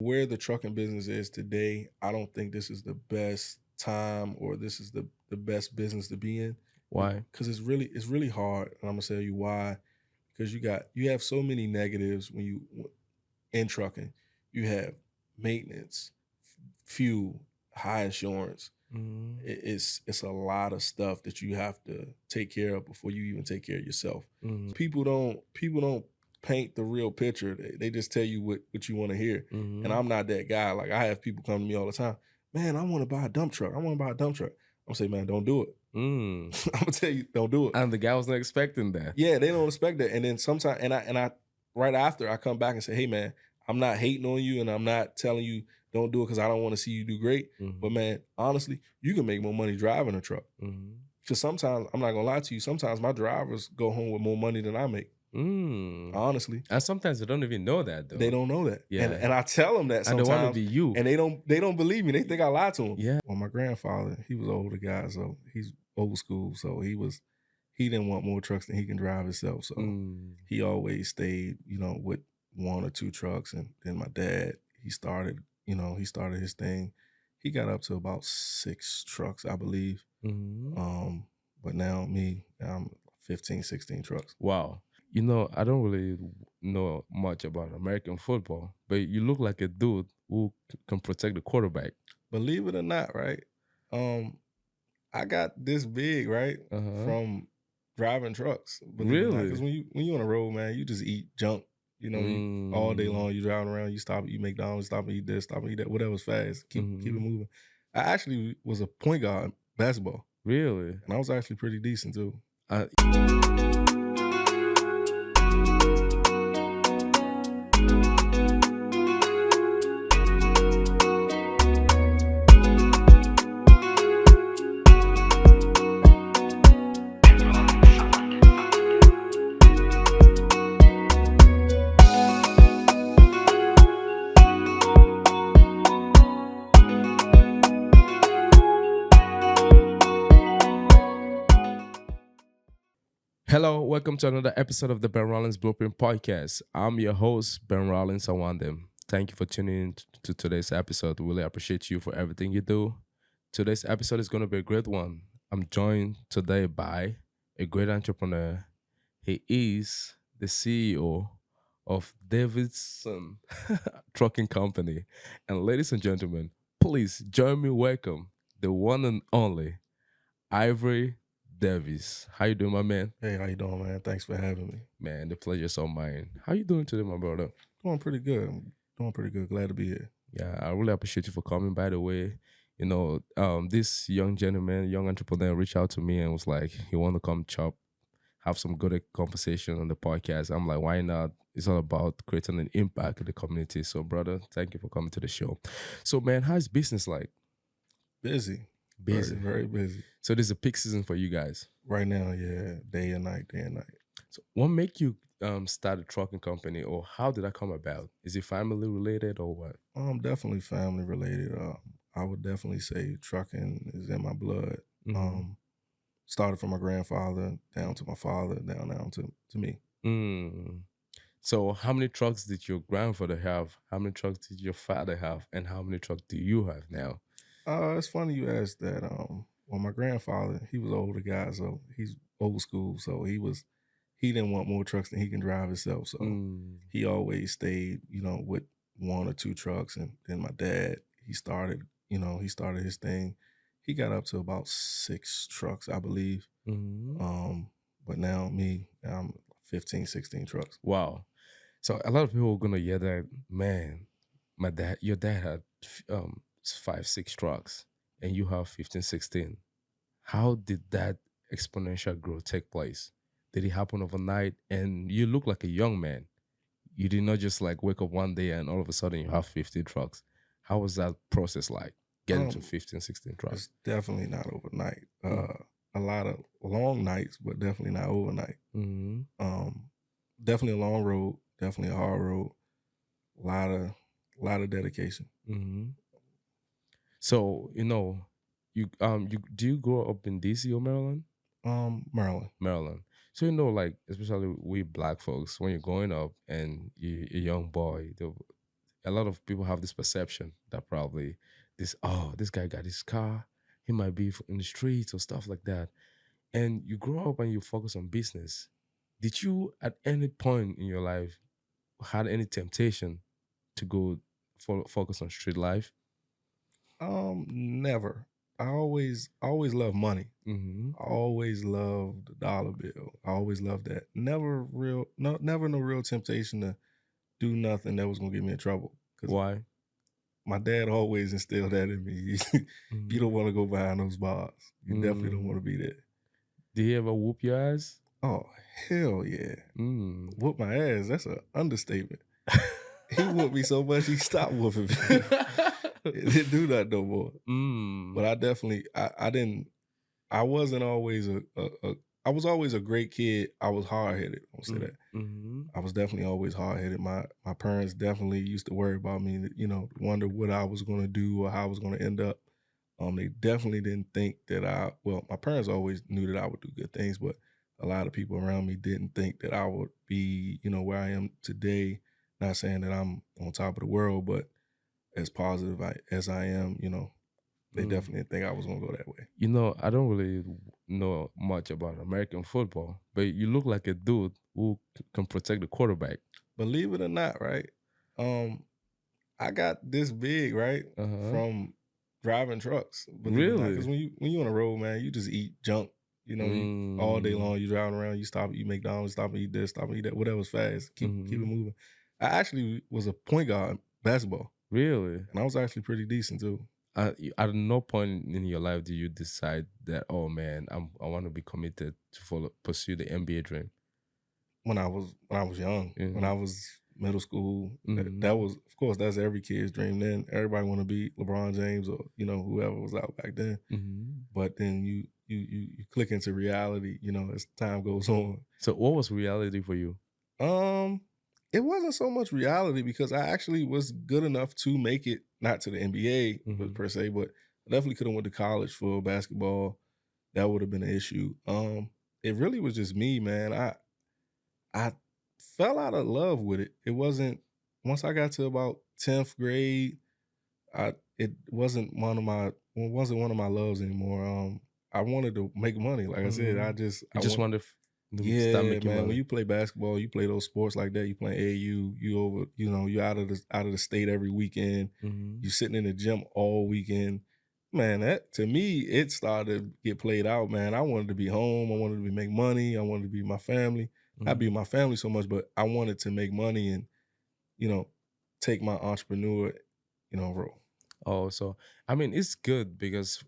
Where the trucking business is today, I don't think this is the best time or this is the best business to be in. Why? Because it's really hard, and I'm gonna tell you why. Because you have so many negatives when you in trucking. You have maintenance, fuel, high insurance. Mm, It's a lot of stuff that you have to take care of before you even take care of yourself. mm, People don't paint the real picture. They just tell you what you want to hear. And mm, I'm not that guy. Like I have people come to me all the time. Man, I want to buy a dump truck. I want to buy a dump truck. I'm saying, man, don't do it. mm. I'm gonna tell you, don't do it. And the guy was not expecting that. Yeah, they don't expect that. And then sometimes, and I right after I come back and say, hey man, I'm not hating on you, and I'm not telling you don't do it because I don't want to see you do great. But man, honestly, you can make more money driving a truck. Because sometimes, I'm not gonna lie to you, sometimes my drivers go home with more money than I make. Honestly, And sometimes they don't even know that though. they don't know that. Yeah. And I tell them that And sometimes, they want to be you. and they don't believe me. They think I lied to them. Yeah. Well, my grandfather, he was an older guy, so he's old school. So he didn't want more trucks than he can drive himself. So he always stayed, with one or two trucks. And then my dad, he started his thing. He got up to about 6 trucks, I believe. But now I'm 15, 16 trucks. Wow. I don't really know much about American football, but you look like a dude who can protect the quarterback. Believe it or not, right? I got this big, right, from driving trucks. Really? Because when you on the road, man, you just eat junk. You, all day long, you driving around, you stop, you McDonald's, stop and eat this, stop and eat that, whatever's fast. Keep it moving. I actually was a point guard in basketball. Really? And I was actually pretty decent too. Hello, welcome to another episode of the Benrolins Blueprint Podcast. I'm your host, Benrolins Awandem. Thank you for tuning in to today's episode. We really appreciate you for everything you do. Today's episode is going to be a great one. I'm joined today by a great entrepreneur. He is the CEO of Davidson Trucking Company. And ladies and gentlemen, please join me welcome the one and only Ivory Davis. How you doing, my man? Hey, how you doing, man? Thanks for having me. Man, the pleasure's all mine. How you doing today, my brother? Doing pretty good. I'm doing pretty good. Glad to be here. Yeah, I really appreciate you for coming, by the way. This young gentleman, young entrepreneur reached out to me and was like, he want to come have some good conversation on the podcast. I'm like, why not? It's all about creating an impact in the community. So, brother, thank you for coming to the show. So, man, how's business like? Busy. Busy. Very, very busy. So there's a peak season for you guys? Right now, yeah. Day and night. So what make you start a trucking company, or how did that come about? Is it family related or what? Definitely family related. I would definitely say trucking is in my blood. Started from my grandfather down to my father, down to me. So how many trucks did your grandfather have? How many trucks did your father have? And how many trucks do you have now? It's funny you asked that. Well, my grandfather, he was an older guy, so he's old school. So he didn't want more trucks than he can drive himself. So he always stayed, with one or two trucks. And then my dad, he started his thing. He got up to about 6 trucks, I believe. But now I'm 15, 16 trucks. Wow. So a lot of people are gonna hear that, man, your dad had 5, 6 trucks and you have 15, 16. How did that exponential growth take place? Did it happen overnight? And you look like a young man. You did not just like wake up one day and all of a sudden you have 15 trucks. How was that process like, getting to 15, 16 trucks? It's definitely not overnight. A lot of long nights, but definitely not overnight. Definitely a long road, definitely a hard road. A lot of dedication. So, you do you grow up in DC or Maryland? Maryland. So like, especially we Black folks, when you're growing up and you're a young boy, a lot of people have this perception that probably this guy got his car, he might be in the streets or stuff like that. And you grow up and you focus on business. Did you at any point in your life had any temptation to go focus on street life? Never. I always loved money. Mm-hmm. I always loved the dollar bill. I always loved that. Never no real temptation to do nothing that was gonna get me in trouble. Why? My dad always instilled that in me. Mm-hmm. You don't want to go behind those bars. You definitely don't want to be there. Did he ever whoop your ass? Oh, hell yeah. Whoop my ass. That's an understatement. He whooped me so much he stopped whooping me. He didn't do that no more. But I definitely, I wasn't always I was always a great kid. I was hard-headed. I'll say that. Mm-hmm. I was definitely always hard-headed. My parents definitely used to worry about me, wonder what I was going to do or how I was going to end up. They definitely didn't think that my parents always knew that I would do good things, but a lot of people around me didn't think that I would be, where I am today. Not saying that I'm on top of the world, but as positive as I am, they definitely didn't think I was going to go that way. I don't really know much about American football, but you look like a dude who can protect the quarterback. Believe it or not, right? I got this big, right, from driving trucks. Really? Because when you on the road, man, you just eat junk. You, all day long, you driving around, you stop, you McDonald's, stop and eat this, stop and eat that, whatever's fast. Keep it moving. I actually was a point guard in basketball. Really? And I was actually pretty decent too. At no point in your life do you decide that, oh man, I want to be committed to pursue the NBA dream? When I was young, when I was middle school, that was, of course, that's every kid's dream. Then everybody want to be LeBron James or whoever was out back then. But then you click into reality, as time goes on. So what was reality for you? It wasn't so much reality because I actually was good enough to make it, not to the NBA per se, but I definitely could have went to college for basketball. That would have been an issue. It really was just me, man. I fell out of love with it. It wasn't, once I got to about 10th grade, it wasn't one of my loves anymore. I wanted to make money. Like I said, I wanted to start making money. When you play basketball, you play those sports like that, you play AAU, you out of the state every weekend. You sitting in the gym all weekend. Man, that to me, it started to get played out, man. I wanted to be home. I wanted to make money. I wanted to be with my family. I be with my family so much, but I wanted to make money and, take my entrepreneur, role. Oh, so I mean, it's good because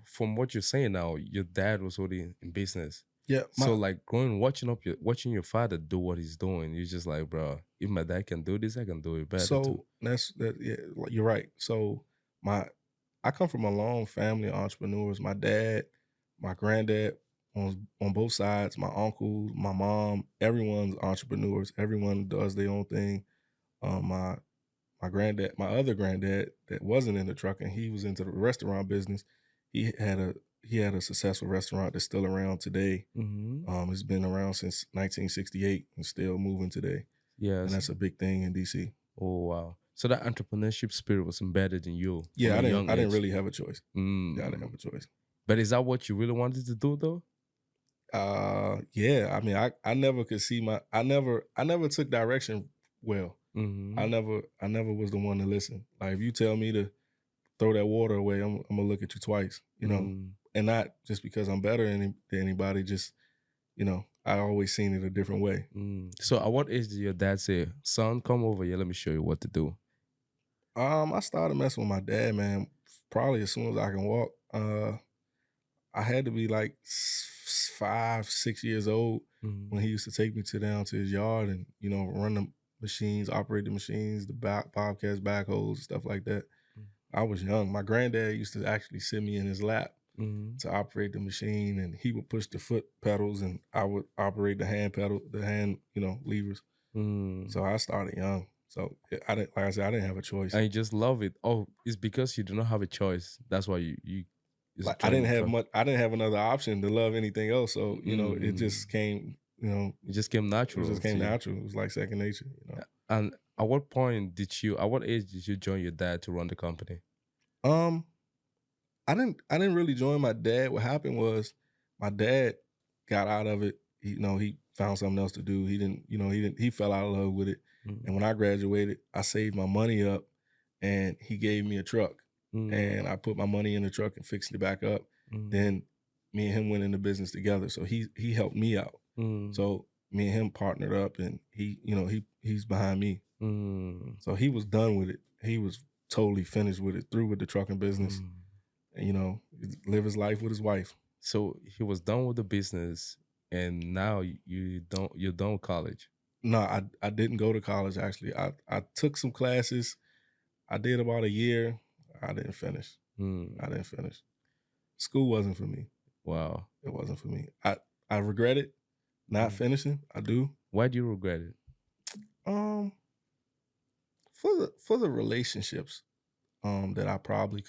from what you're saying now, your dad was already in business. Yeah. So like watching your father do what he's doing, you're just like, bro, if my dad can do this, I can do it better too. Yeah, you're right. So I come from a long family of entrepreneurs. My dad, my granddad, on both sides, my uncle, my mom, everyone's entrepreneurs. Everyone does their own thing. My granddad, my other granddad that wasn't in the trucking, he was into the restaurant business. He had a successful restaurant that's still around today. It's been around since 1968 and still moving today. Yeah, and that's a big thing in DC. Oh wow! So that entrepreneurship spirit was embedded in you. Yeah, I didn't really have a choice. Yeah, I didn't have a choice. But is that what you really wanted to do though? Yeah. I mean, I never could see I never took direction well. I never was the one to listen. Like if you tell me to throw that water away, I'm gonna look at you twice, and not just because I'm better than anybody. Just I always seen it a different way. So at what age did your dad say, "Son, come over here, let me show you what to do"? I started messing with my dad, man. Probably as soon as I can walk. I had to be like 5, 6 years old when he used to take me down to his yard and run the machines, operate the machines, the bobcats, backhoes, stuff like that. I was young. My granddad used to actually sit me in his lap to operate the machine, and he would push the foot pedals, and I would operate the hand levers. So I started young. So I didn't, like I said, I didn't have a choice. And you just love it. Oh, it's because you do not have a choice. That's why you like, I didn't have much. I didn't have another option to love anything else. So it just came. It just came natural. It just came natural. It was like second nature. And at what point at what age did you join your dad to run the company? Um, I didn't really join my dad. What happened was my dad got out of it. He found something else to do. He fell out of love with it. Mm. And when I graduated, I saved my money up and he gave me a truck. And I put my money in the truck and fixed it back up. Then me and him went into business together. So he helped me out. So me and him partnered up and he's behind me. So he was done with it. He was totally finished with it, through with the trucking business. And live his life with his wife. So he was done with the business, and now you're done with college. No, I didn't go to college actually. I took some classes. I did about a year. I didn't finish. I didn't finish. School wasn't for me. Wow. It wasn't for me. I regret it not finishing. I do. Why do you regret it? For the relationships that I probably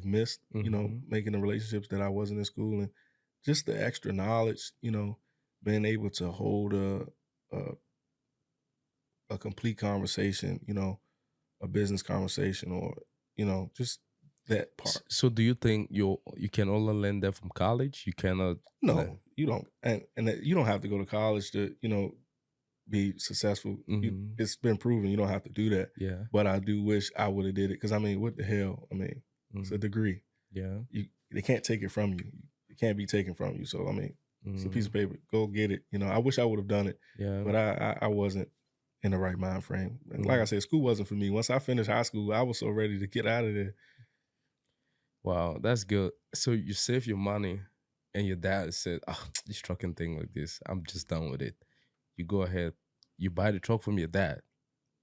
missed, making the relationships that I wasn't in school, and just the extra knowledge, being able to hold a complete conversation, a business conversation, or just that part. So do you think you can only learn that from college? You cannot. No, you don't, and you don't have to go to college to be successful. It's been proven you don't have to do that. Yeah. But I do wish I would have did it, because what the hell? It's a degree. Yeah. They can't take it from you. It can't be taken from you. So it's a piece of paper. Go get it. I wish I would have done it. Yeah. But I wasn't in the right mind frame. And like I said, school wasn't for me. Once I finished high school, I was so ready to get out of there. Wow, that's good. So you save your money, and your dad said, this trucking thing like this, I'm just done with it. You go ahead, you buy the truck from your dad.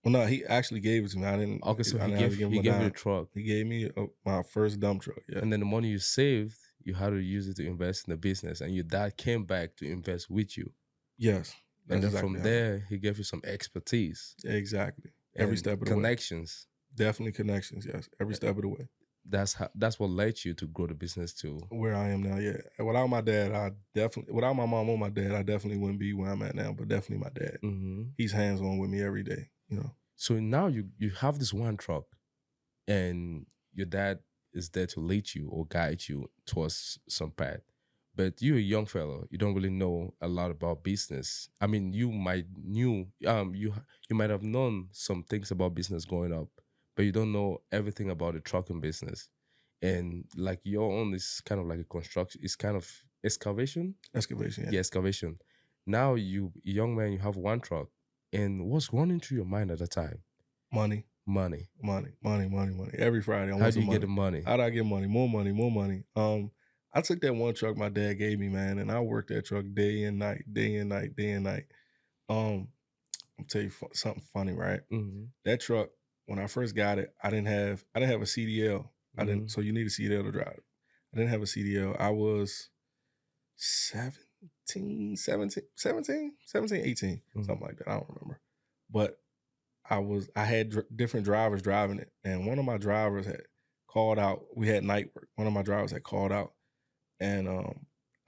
Well, no, he actually gave it to me. I didn't. Okay, so he gave you the truck. He gave me my first dump truck. Yeah. And then the money you saved, you had to use it to invest in the business, and your dad came back to invest with you. Yes. And then from there, he gave you some expertise. Exactly. Every step of the way. Connections. Definitely connections. Yes. Every step of the way. That's what led you to grow the business to where I am now. Yeah. And without my dad, without my mom or my dad, I definitely wouldn't be where I'm at now. But definitely my dad. He's hands on with me every day. So now you have this one truck, and your dad is there to lead you or guide you towards some path. But you're a young fellow. You don't really know a lot about business. You might you might have known some things about business growing up, but you don't know everything about the trucking business. And like your own is kind of like a construction. It's kind of excavation. Excavation. Yeah. Yeah, excavation. Now you, young man, you have one truck, and what's running through your mind at the time? Money. Every Friday, how do you get the money? How do I get money? More money. I took that one truck my dad gave me, man, and I worked that truck day and night. I'll tell you something funny, right? That truck, when I first got it, I didn't have a CDL. So you need a CDL to drive. I didn't have a CDL. I was 18, something like that. I don't remember. But I had different drivers driving it, and one of my drivers had called out. We had night work. One of my drivers had called out, and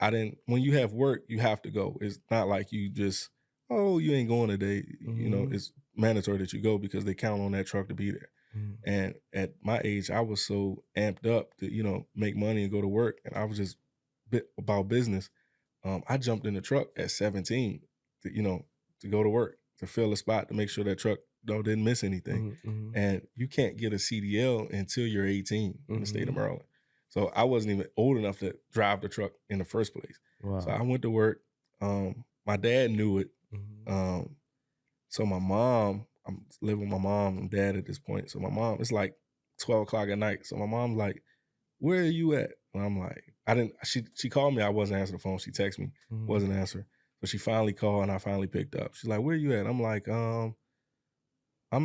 I didn't. When you have work, you have to go. It's not like you just, you ain't going today. It's mandatory that you go because they count on that truck to be there. And at my age, I was so amped up to make money and go to work, and I was just about business. I jumped in the truck at 17 to go to work, to fill a spot, to make sure that truck didn't miss anything. And you can't get a CDL until you're 18 in the state of Maryland. So I wasn't even old enough to drive the truck in the first place. Wow. So I went to work. My dad knew it. So my mom, I'm living with my mom and dad at this point. So my mom, it's like 12 o'clock at night. So my mom's like, where are you at? And I'm like, she called me. I wasn't answering the phone. She texted me, wasn't answering. So she finally called and I finally picked up. She's like, where you at? I'm like, I'm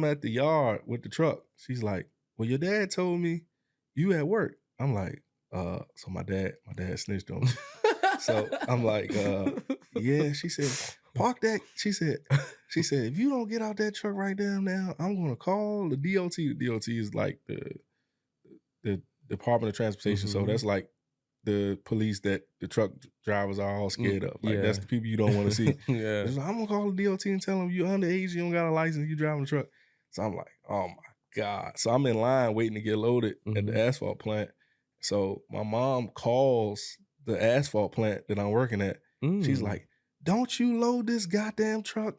at the yard with the truck. She's like, well, your dad told me you at work. I'm like, so my dad snitched on me. So I'm like, yeah. She said, park that. She said, if you don't get out that truck right there now, I'm gonna call the DOT. The DOT is like the Department of Transportation. So that's like the police that the truck drivers are all scared of. Like, that's Yeah. the people you don't want to see. Yeah. It's like, I'm gonna call the DOT and tell them you underage, you don't got a license, you driving a truck. So I'm like, oh my God. So I'm in line waiting to get loaded at the asphalt plant. So my mom calls the asphalt plant that I'm working at. She's like, don't you load this goddamn truck.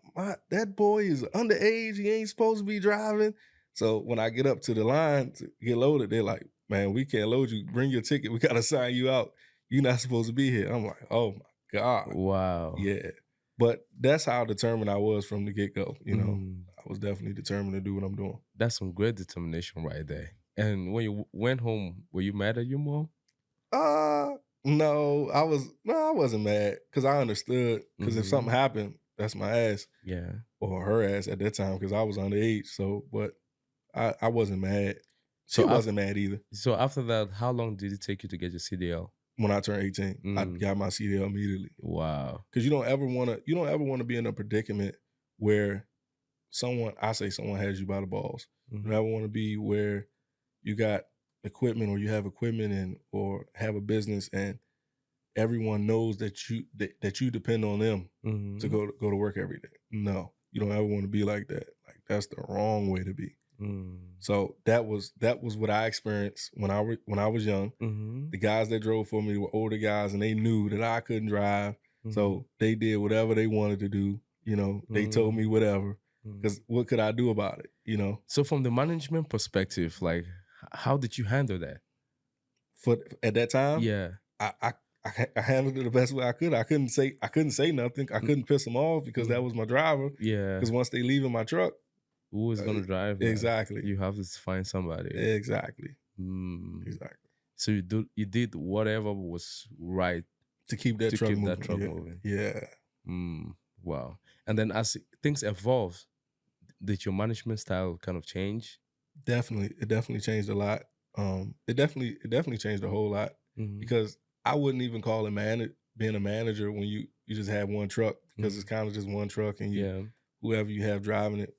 That boy is underage. He ain't supposed to be driving. So when I get up to the line to get loaded, they're like, man, we can't load you. Bring your ticket. We got to sign you out. You're not supposed to be here. I'm like, oh my God. Wow. Yeah. But that's how determined I was from the get-go. You know, I was definitely determined to do what I'm doing. That's some great determination right there. And when you went home, were you mad at your mom? No, I wasn't mad because I understood. Because if something happened, that's my ass. Yeah. Or her ass at that time because I was underage. So, but I wasn't mad. She So wasn't mad either. So after that, how long did it take you to get your CDL? When I turned 18, I got my CDL immediately. Wow. Because you don't ever want to be in a predicament where someone has you by the balls. You don't ever want to be where you got equipment or you have equipment or have a business and everyone knows that you depend on them to go to work every day. No, you don't ever want to be like that. Like, that's the wrong way to be. So that was what I experienced when I was young. The guys that drove for me were older guys, and they knew that I couldn't drive, so they did whatever they wanted to do. You know, they told me whatever, because what could I do about it? You know. So from the management perspective, like, how did you handle that? At that time, yeah, I handled it the best way I could. I couldn't say nothing. I couldn't piss them off because that was my driver. Yeah, because once they leave in my truck, who is gonna drive? Exactly. You have to find somebody. Exactly. Exactly. So you did whatever was right to keep that truck moving. Yeah. Wow. And then as things evolved, did your management style kind of change? Definitely. It definitely changed a lot. It definitely changed a whole lot because I wouldn't even call it being a manager when you just have one truck, because it's kind of just one truck and whoever you have driving it.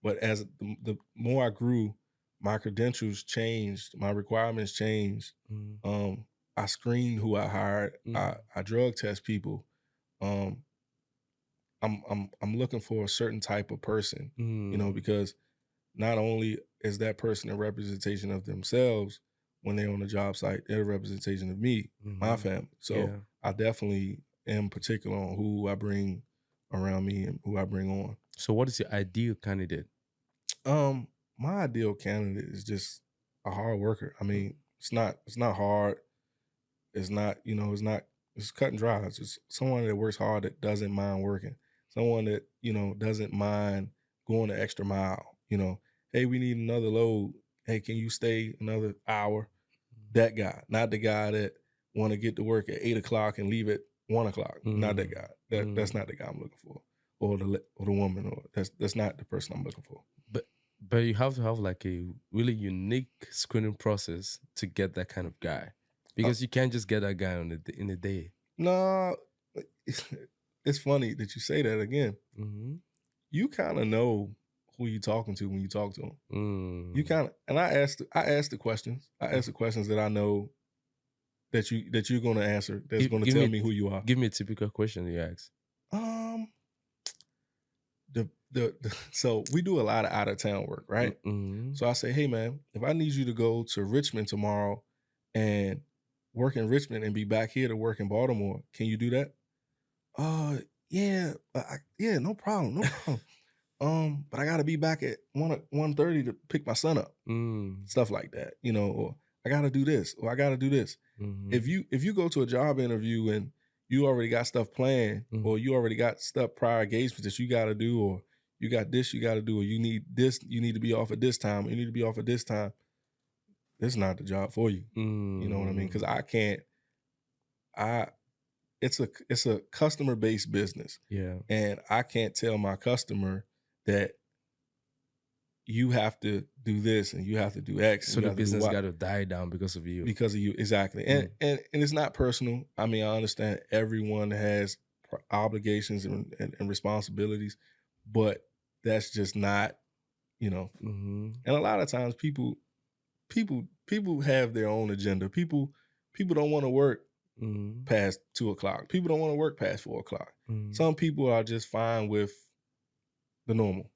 But as the more I grew, my credentials changed, my requirements changed. I screened who I hired. I drug test people. I'm looking for a certain type of person, you know, because not only is that person a representation of themselves when they're on the job site, they're a representation of me, my family. So I definitely am particular on who I bring around me and who I bring on. So what is your ideal candidate? My ideal candidate is just a hard worker. I mean, it's not hard. It's not, it's cut and dry. It's just someone that works hard, that doesn't mind working. Someone that, doesn't mind going the extra mile. Hey, we need another load. Hey, can you stay another hour? That guy, not the guy that want to get to work at 8 o'clock and leave at 1 o'clock. Not that guy. That's not the guy I'm looking for. Or the woman, or that's not the person I'm looking for. But you have to have like a really unique screening process to get that kind of guy, because you can't just get that guy in a day. No, it's funny that you say that again. You kind of know who you're talking to when you talk to them. You kind of, and I asked the questions. I asked the questions that I know that you're going to answer. That's going to tell me who you are. Give me a typical question you ask. So we do a lot of out of town work, right? So I say, hey man, if I need you to go to Richmond tomorrow and work in Richmond and be back here to work in Baltimore, can you do that? Yeah, no problem. But I gotta be back at 1:30 to pick my son up. Stuff like that, or I gotta do this, or I gotta do this. If you go to a job interview and you already got stuff planned, or you already got stuff, prior engagements that you gotta do, or you got this you gotta do, or you need this, you need to be off at this time, or you need to be off at this time, this is not the job for you. You know what I mean? Because it's a customer-based business. Yeah. And I can't tell my customer that you have to do this and you have to do X. So the business got to die down because of you. Because of you, exactly. And it's not personal. I mean, I understand everyone has obligations and responsibilities, but that's just not, And a lot of times people have their own agenda. People people don't want to work past 2 o'clock. People don't want to work past 4 o'clock. Some people are just fine with the normal.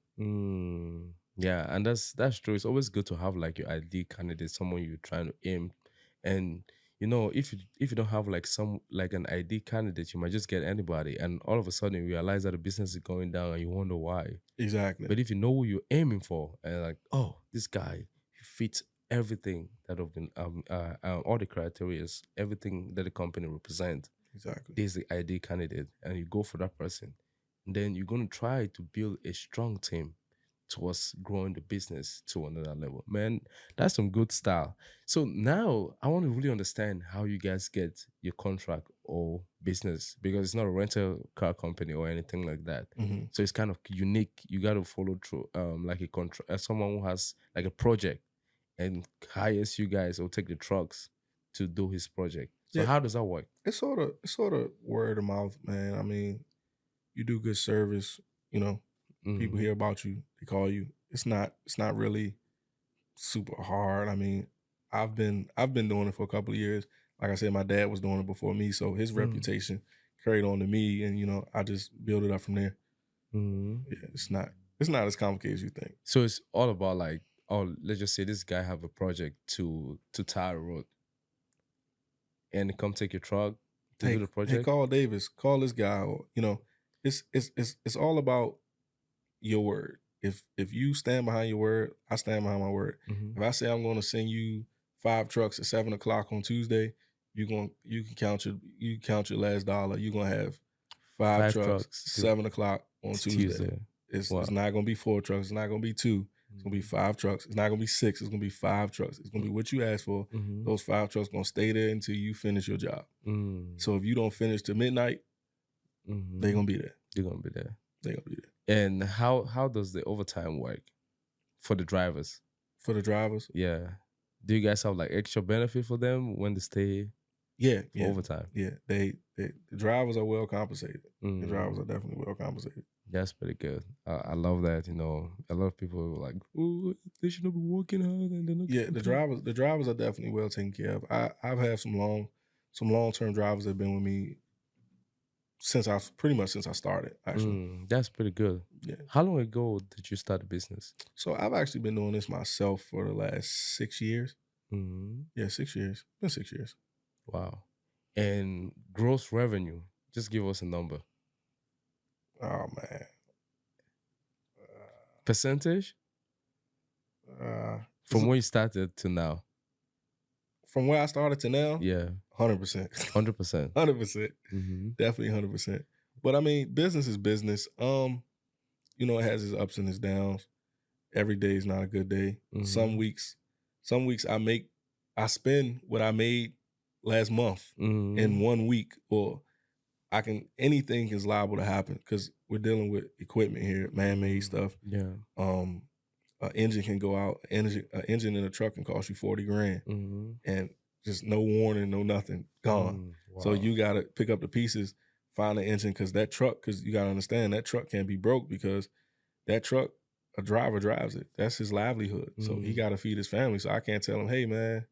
Yeah, and that's true. It's always good to have like your ID candidate, someone you're trying to aim. And if you don't have like an ID candidate, you might just get anybody, and all of a sudden you realize that the business is going down, and you wonder why. Exactly. But if you know who you're aiming for, and like, oh, this guy fits everything that have been all the criteria, everything that the company represents. Exactly. There's the ID candidate, and you go for that person. And then you're going to try to build a strong team towards growing the business to another level. Man, that's some good style. So now I want to really understand how you guys get your contract or business, because it's not a rental car company or anything like that. So it's kind of unique. You got to follow through like a contract, someone who has like a project and hires you guys or take the trucks to do his project. So how does that work? It's sort of word of mouth, man. I mean, you do good service, people hear about you, they call you. It's not really super hard. I mean, I've been doing it for a couple of years. Like I said, my dad was doing it before me, so his reputation carried on to me, and I just build it up from there. Yeah, it's not as complicated as you think. So it's all about like, oh, let's just say this guy have a project to tie a road, and come take your truck to do the project. Hey, call Davis, call this guy. Or, it's all about your word. If you stand behind your word, I stand behind my word. If I say I'm going to send you 5 trucks at 7 o'clock on Tuesday, you can count your last dollar. You're gonna have 5 trucks 7 o'clock on Tuesday. It's not gonna be 4 trucks. It's not gonna be 2. It's gonna be 5 trucks. It's not gonna be 6. It's gonna be 5 trucks. It's gonna be what you asked for. Those 5 trucks gonna stay there until you finish your job. So if you don't finish till midnight, they're gonna be there. They're gonna be there. They're gonna be there. And how does the overtime work for the drivers? For the drivers? Yeah. Do you guys have like extra benefit for them when they stay? Yeah. Overtime. Yeah. The drivers are well compensated. The drivers are definitely well compensated. That's pretty good. I love that. A lot of people are like, oh, they shouldn't be working hard, and they're not. Yeah, the drivers are definitely well taken care of. I've had some long-term drivers that have been with me since I started, actually. That's pretty good. Yeah. How long ago did you start the business? So I've actually been doing this myself for the last 6 years. Yeah, 6 years. Been 6 years. Wow. And gross revenue, just give us a number. Oh, man. Percentage? From where you started to now? From where I started to now? Yeah. 100%. 100%. 100%. Definitely 100%. But I mean, business is business. It has its ups and its downs. Every day is not a good day. Some weeks I spend what I made last month in 1 week, or anything is liable to happen because we're dealing with equipment here, man-made stuff. Yeah. An engine can go out. An engine in a truck can cost you $40,000, and just no warning, no nothing, gone. Wow. So you got to pick up the pieces, find the engine, because you got to understand that truck can't be broke, because that truck, a driver drives it. That's his livelihood. So he got to feed his family. So I can't tell him, hey, man,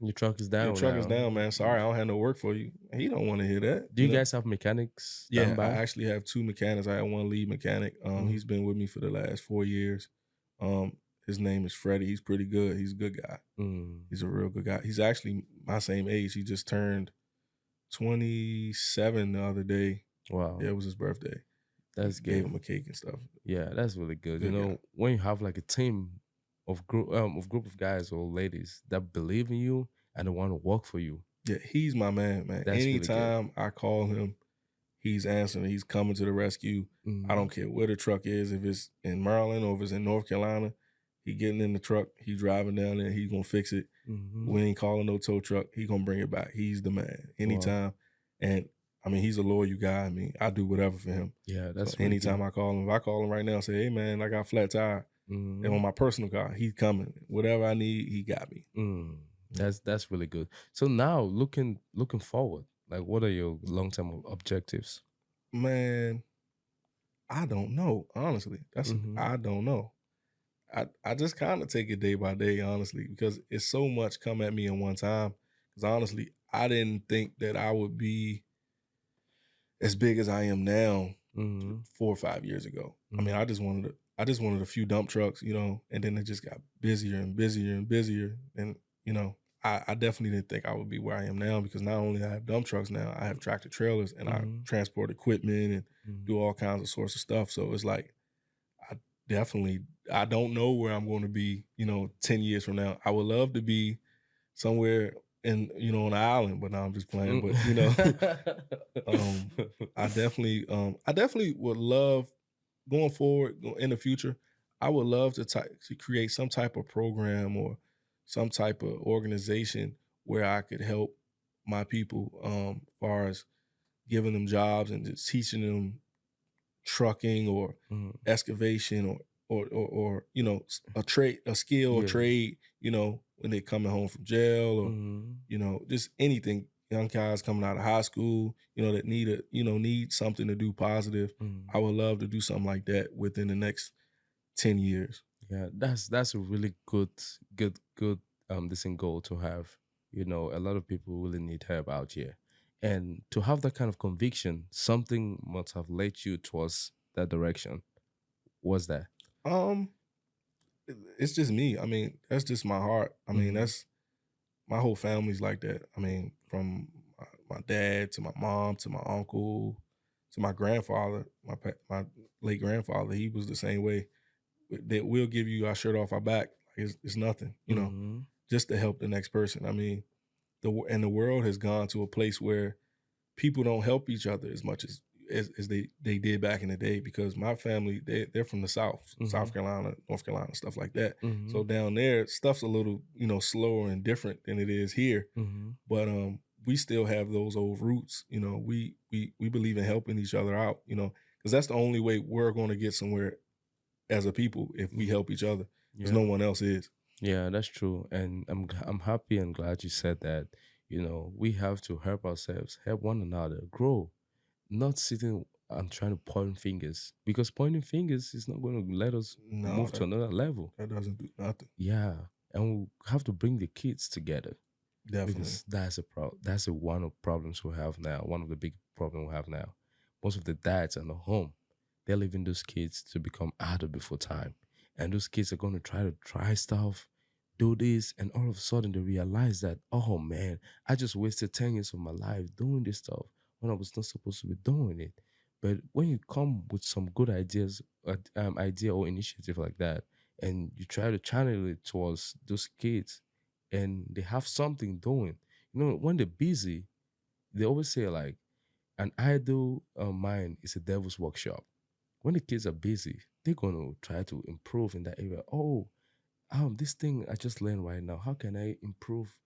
your truck is down. Your truck is down, man. Sorry, I don't have no work for you. He don't want to hear that. Do you guys have mechanics? Yeah, I actually have 2 mechanics. I have one lead mechanic. He's been with me for the last 4 years. His name is Freddie. He's pretty good. He's a good guy. He's a real good guy. He's actually my same age. He just turned 27 the other day. Wow. Yeah, it was his birthday. That's good. Gave him a cake and stuff. Yeah, that's really good. Good guy. When you have like a team of group of guys or ladies that believe in you and they want to work for you. Yeah, he's my man. That's Anytime I call him, he's answering. He's coming to the rescue. I don't care where the truck is. If it's in Maryland or if it's in North Carolina, he getting in the truck. He driving down there. He's gonna fix it. We ain't calling no tow truck. He gonna bring it back. He's the man. Anytime. Wow. And I mean, he's a loyal guy. I mean, I do whatever for him. Yeah, that's so anytime I call him. If I call him right now and say, hey man, I got a flat tire. And on my personal car, he's coming. Whatever I need, he got me. That's really good. So now looking forward, like what are your long-term objectives? Man, I don't know, honestly. I don't know. I just kind of take it day by day, honestly, because it's so much come at me in one time. Because honestly, I didn't think that I would be as big as I am now 4 or 5 years ago. I mean, I just wanted a few dump trucks, and then it just got busier and busier and busier. And, I definitely didn't think I would be where I am now, because not only I have dump trucks now, I have tractor trailers, and I transport equipment and do all kinds of sorts of stuff. So it's like, I don't know where I'm going to be, 10 years from now. I would love to be somewhere on an island, but now I'm just playing. But, I definitely would love, going forward in the future, I would love to create some type of program or some type of organization where I could help my people, as far as giving them jobs and just teaching them trucking or excavation or a skill or trade, when they're coming home from jail, or just anything. Young guys coming out of high school, that need something to do positive. I would love to do something like that within the next 10 years. Yeah, that's a really good this goal to have. A lot of people really need help out here. And to have that kind of conviction, something must have led you towards that direction. What's that? It's just me. I mean, that's just my heart. I mean, that's my whole family's like that. I mean, from my dad to my mom to my uncle to my grandfather, my late grandfather. He was the same way. That we'll give you our shirt off our back. Like it's nothing, just to help the next person. I mean, the world has gone to a place where people don't help each other as much as they did back in the day, because my family, they're from the South, South Carolina, North Carolina, stuff like that. So down there, stuff's a little, slower and different than it is here. But we still have those old roots. We believe in helping each other out, because that's the only way we're going to get somewhere as a people, if we help each other, because no one else is. Yeah, that's true. And I'm happy and glad you said that. We have to help ourselves, help one another grow, not sitting and trying to point fingers, because pointing fingers is not going to let us move to another level. That doesn't do nothing. Yeah. And we have to bring the kids together. Definitely. Because that's one of the problems we have now. One of the big problems we have now. Most of the dads are not home. They're leaving those kids to become adult before time. And those kids are going to try stuff, do this, and all of a sudden they realize that, oh man, I just wasted 10 years of my life doing this stuff when I was not supposed to be doing it. But when you come with some good idea or initiative like that, and you try to channel it towards those kids, and they have something doing, when they're busy, they always say like, an idle mind is a devil's workshop. When the kids are busy, they're going to try to improve in that area. Oh, this thing I just learned right now, how can I improve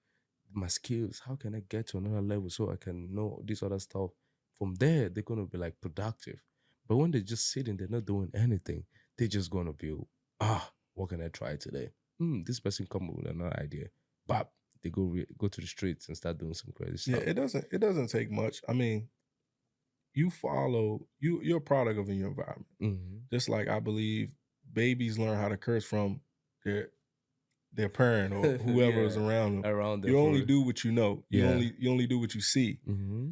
my skills? How can I get to another level so I can know this other stuff? From there, they're going to be like productive. But when they're just sitting, they're not doing anything, they're just going to be, what can I try today? This person come up with another idea. But they go to the streets and start doing some crazy stuff. Yeah, it doesn't take much. I mean, you're a product of your environment. Just like I believe babies learn how to curse from their parent or whoever is around them. You only do what you know. You only do what you see.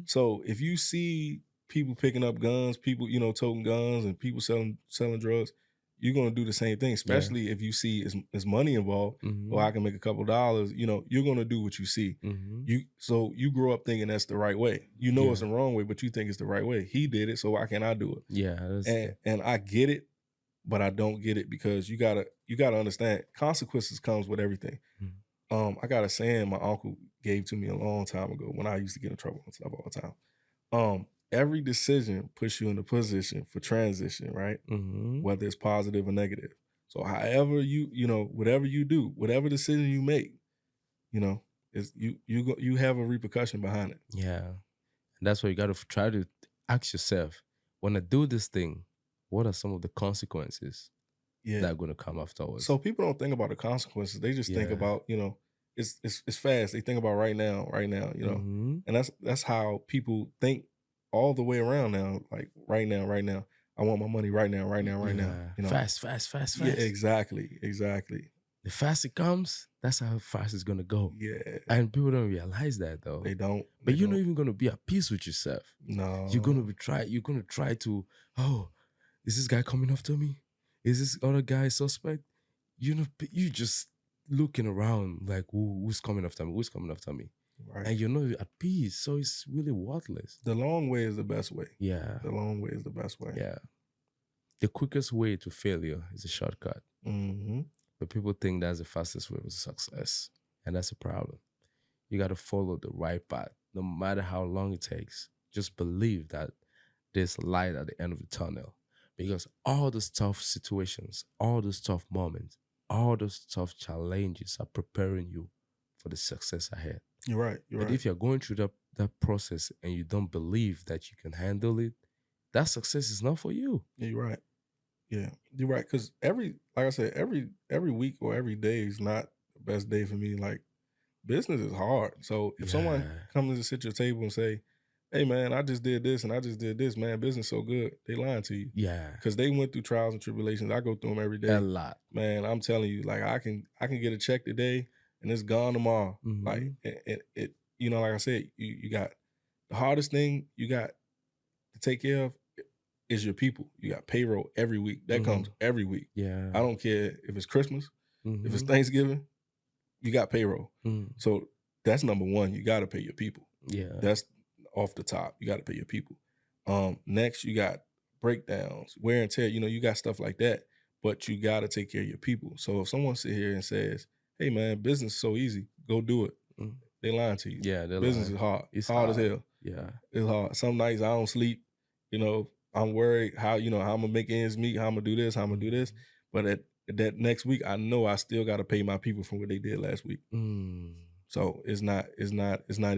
So if you see people picking up guns, people toting guns, and people selling drugs, you're gonna do the same thing. Especially if you see there's money involved, or I can make a couple dollars. You're gonna do what you see. You grow up thinking that's the right way. It's the wrong way, but you think it's the right way. He did it, so why can't I do it? Yeah, and I get it, but I don't get it, because you gotta understand, consequences comes with everything. I got a saying my uncle gave to me a long time ago when I used to get in trouble and stuff all the time. Every decision puts you in a position for transition, right? Whether it's positive or negative. So however whatever you do, whatever decision you make, is you have a repercussion behind it. Yeah. And that's why you got to try to ask yourself, when I do this thing, what are some of the consequences that are going to come afterwards? So people don't think about the consequences. They just think about, it's fast. They think about right now, and that's how people think all the way around now. Like right now. I want my money right now. Fast. Yeah, exactly. The fast it comes, that's how fast it's gonna go. Yeah. And people don't realize that though. They don't. But you're not even gonna be at peace with yourself. No. You're gonna try to, oh, is this guy coming after me? Is this other guy suspect? You just looking around like who's coming after me? Who's coming after me? Right. And you're not at peace. So it's really worthless. The long way is the best way. Yeah. The long way is the best way. Yeah. The quickest way to failure is a shortcut. Mm-hmm. But people think that's the fastest way to success. And that's a problem. You got to follow the right path, no matter how long it takes. Just believe that there's light at the end of the tunnel. Because all those tough situations, all those tough moments, all those tough challenges are preparing you for the success ahead. You're right. But if you're going through that process and you don't believe that you can handle it, that success is not for you. Yeah, you're right. Yeah, you're right. Because like I said, every week or every day is not the best day for me. Like, business is hard. So if someone comes to sit at your table and say, hey man, I just did this and I just did this, man, business so good, they lying to you. Yeah. Because they went through trials and tribulations. I go through them every day. A lot. Man, I'm telling you, like I can get a check today and it's gone tomorrow. Mm-hmm. Like it like I said, you got the hardest thing you got to take care of is your people. You got payroll every week. That comes every week. Yeah. I don't care if it's Christmas, if it's Thanksgiving, you got payroll. So that's number one. You got to pay your people. Yeah. That's off the top. You got to pay your people. Next, you got breakdowns, wear and tear. You got stuff like that, but you got to take care of your people. So if someone sit here and says, hey man, business is so easy, go do it. They lying to you. Yeah, business is hard. It's hard as hell. Yeah. It's hard. Some nights I don't sleep. I'm worried how I'm gonna make ends meet, how I'm gonna do this, how I'm gonna do this. But at that next week, I know I still gotta pay my people for what they did last week. So it's not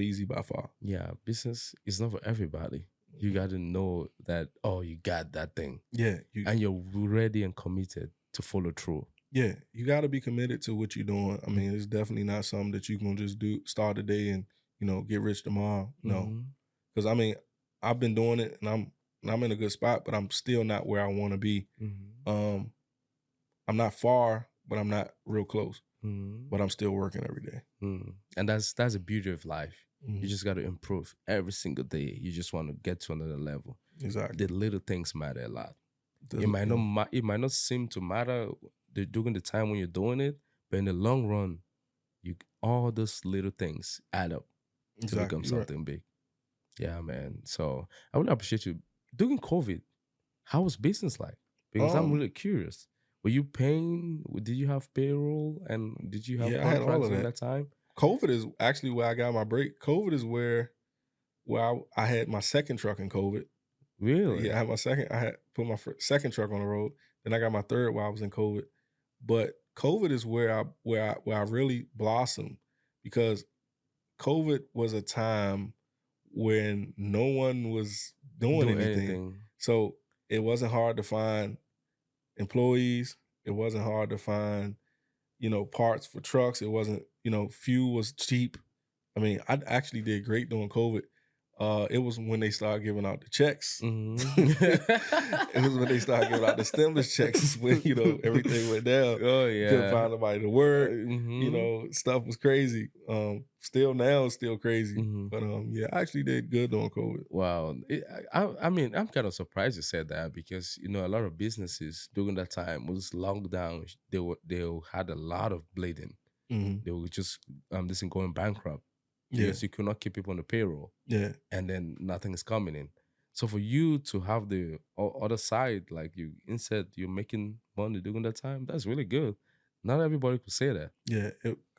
easy by far. Yeah, business is not for everybody. You gotta know that, you got that thing. Yeah. And you're ready and committed to follow through. Yeah. You gotta be committed to what you're doing. I mean, it's definitely not something that you can just start today and, get rich tomorrow. No. Because I mean, I've been doing it and I'm in a good spot, but I'm still not where I want to be. I'm not far, but I'm not real close. But I'm still working every day. And that's the beauty of life. You just got to improve every single day. You just want to get to another level. Exactly. The little things matter a lot. It might not seem to matter during the time when you're doing it, but in the long run, all those little things add up to become something big. Yeah, man. So I would appreciate you. During COVID, how was business like? Because I'm really curious. Were you paying? Did you have payroll? And did you have contracts I had all of at that time? COVID is actually where I got my break. COVID is where I had my second truck in COVID. Really? Yeah, I had put my second truck on the road. Then I got my third while I was in COVID. But COVID is where I really blossomed, because COVID was a time when no one was doing anything. So it wasn't hard to find employees. It wasn't hard to find, parts for trucks. It wasn't, fuel was cheap. I mean, I actually did great during COVID. It was when they started giving out the checks. It was when they started giving out the stimulus checks when, everything went down. Oh, yeah. Couldn't find nobody to work. Stuff was crazy. Still now it's still crazy. But yeah, I actually did good during COVID. Wow. I mean, I'm kind of surprised you said that, because, a lot of businesses during that time was locked down. They had a lot of bleeding. They were just going bankrupt. Because you could not keep people on the payroll. Yeah. And then nothing is coming in. So for you to have the other side, like instead you're making money during that time, that's really good. Not everybody could say that. Yeah.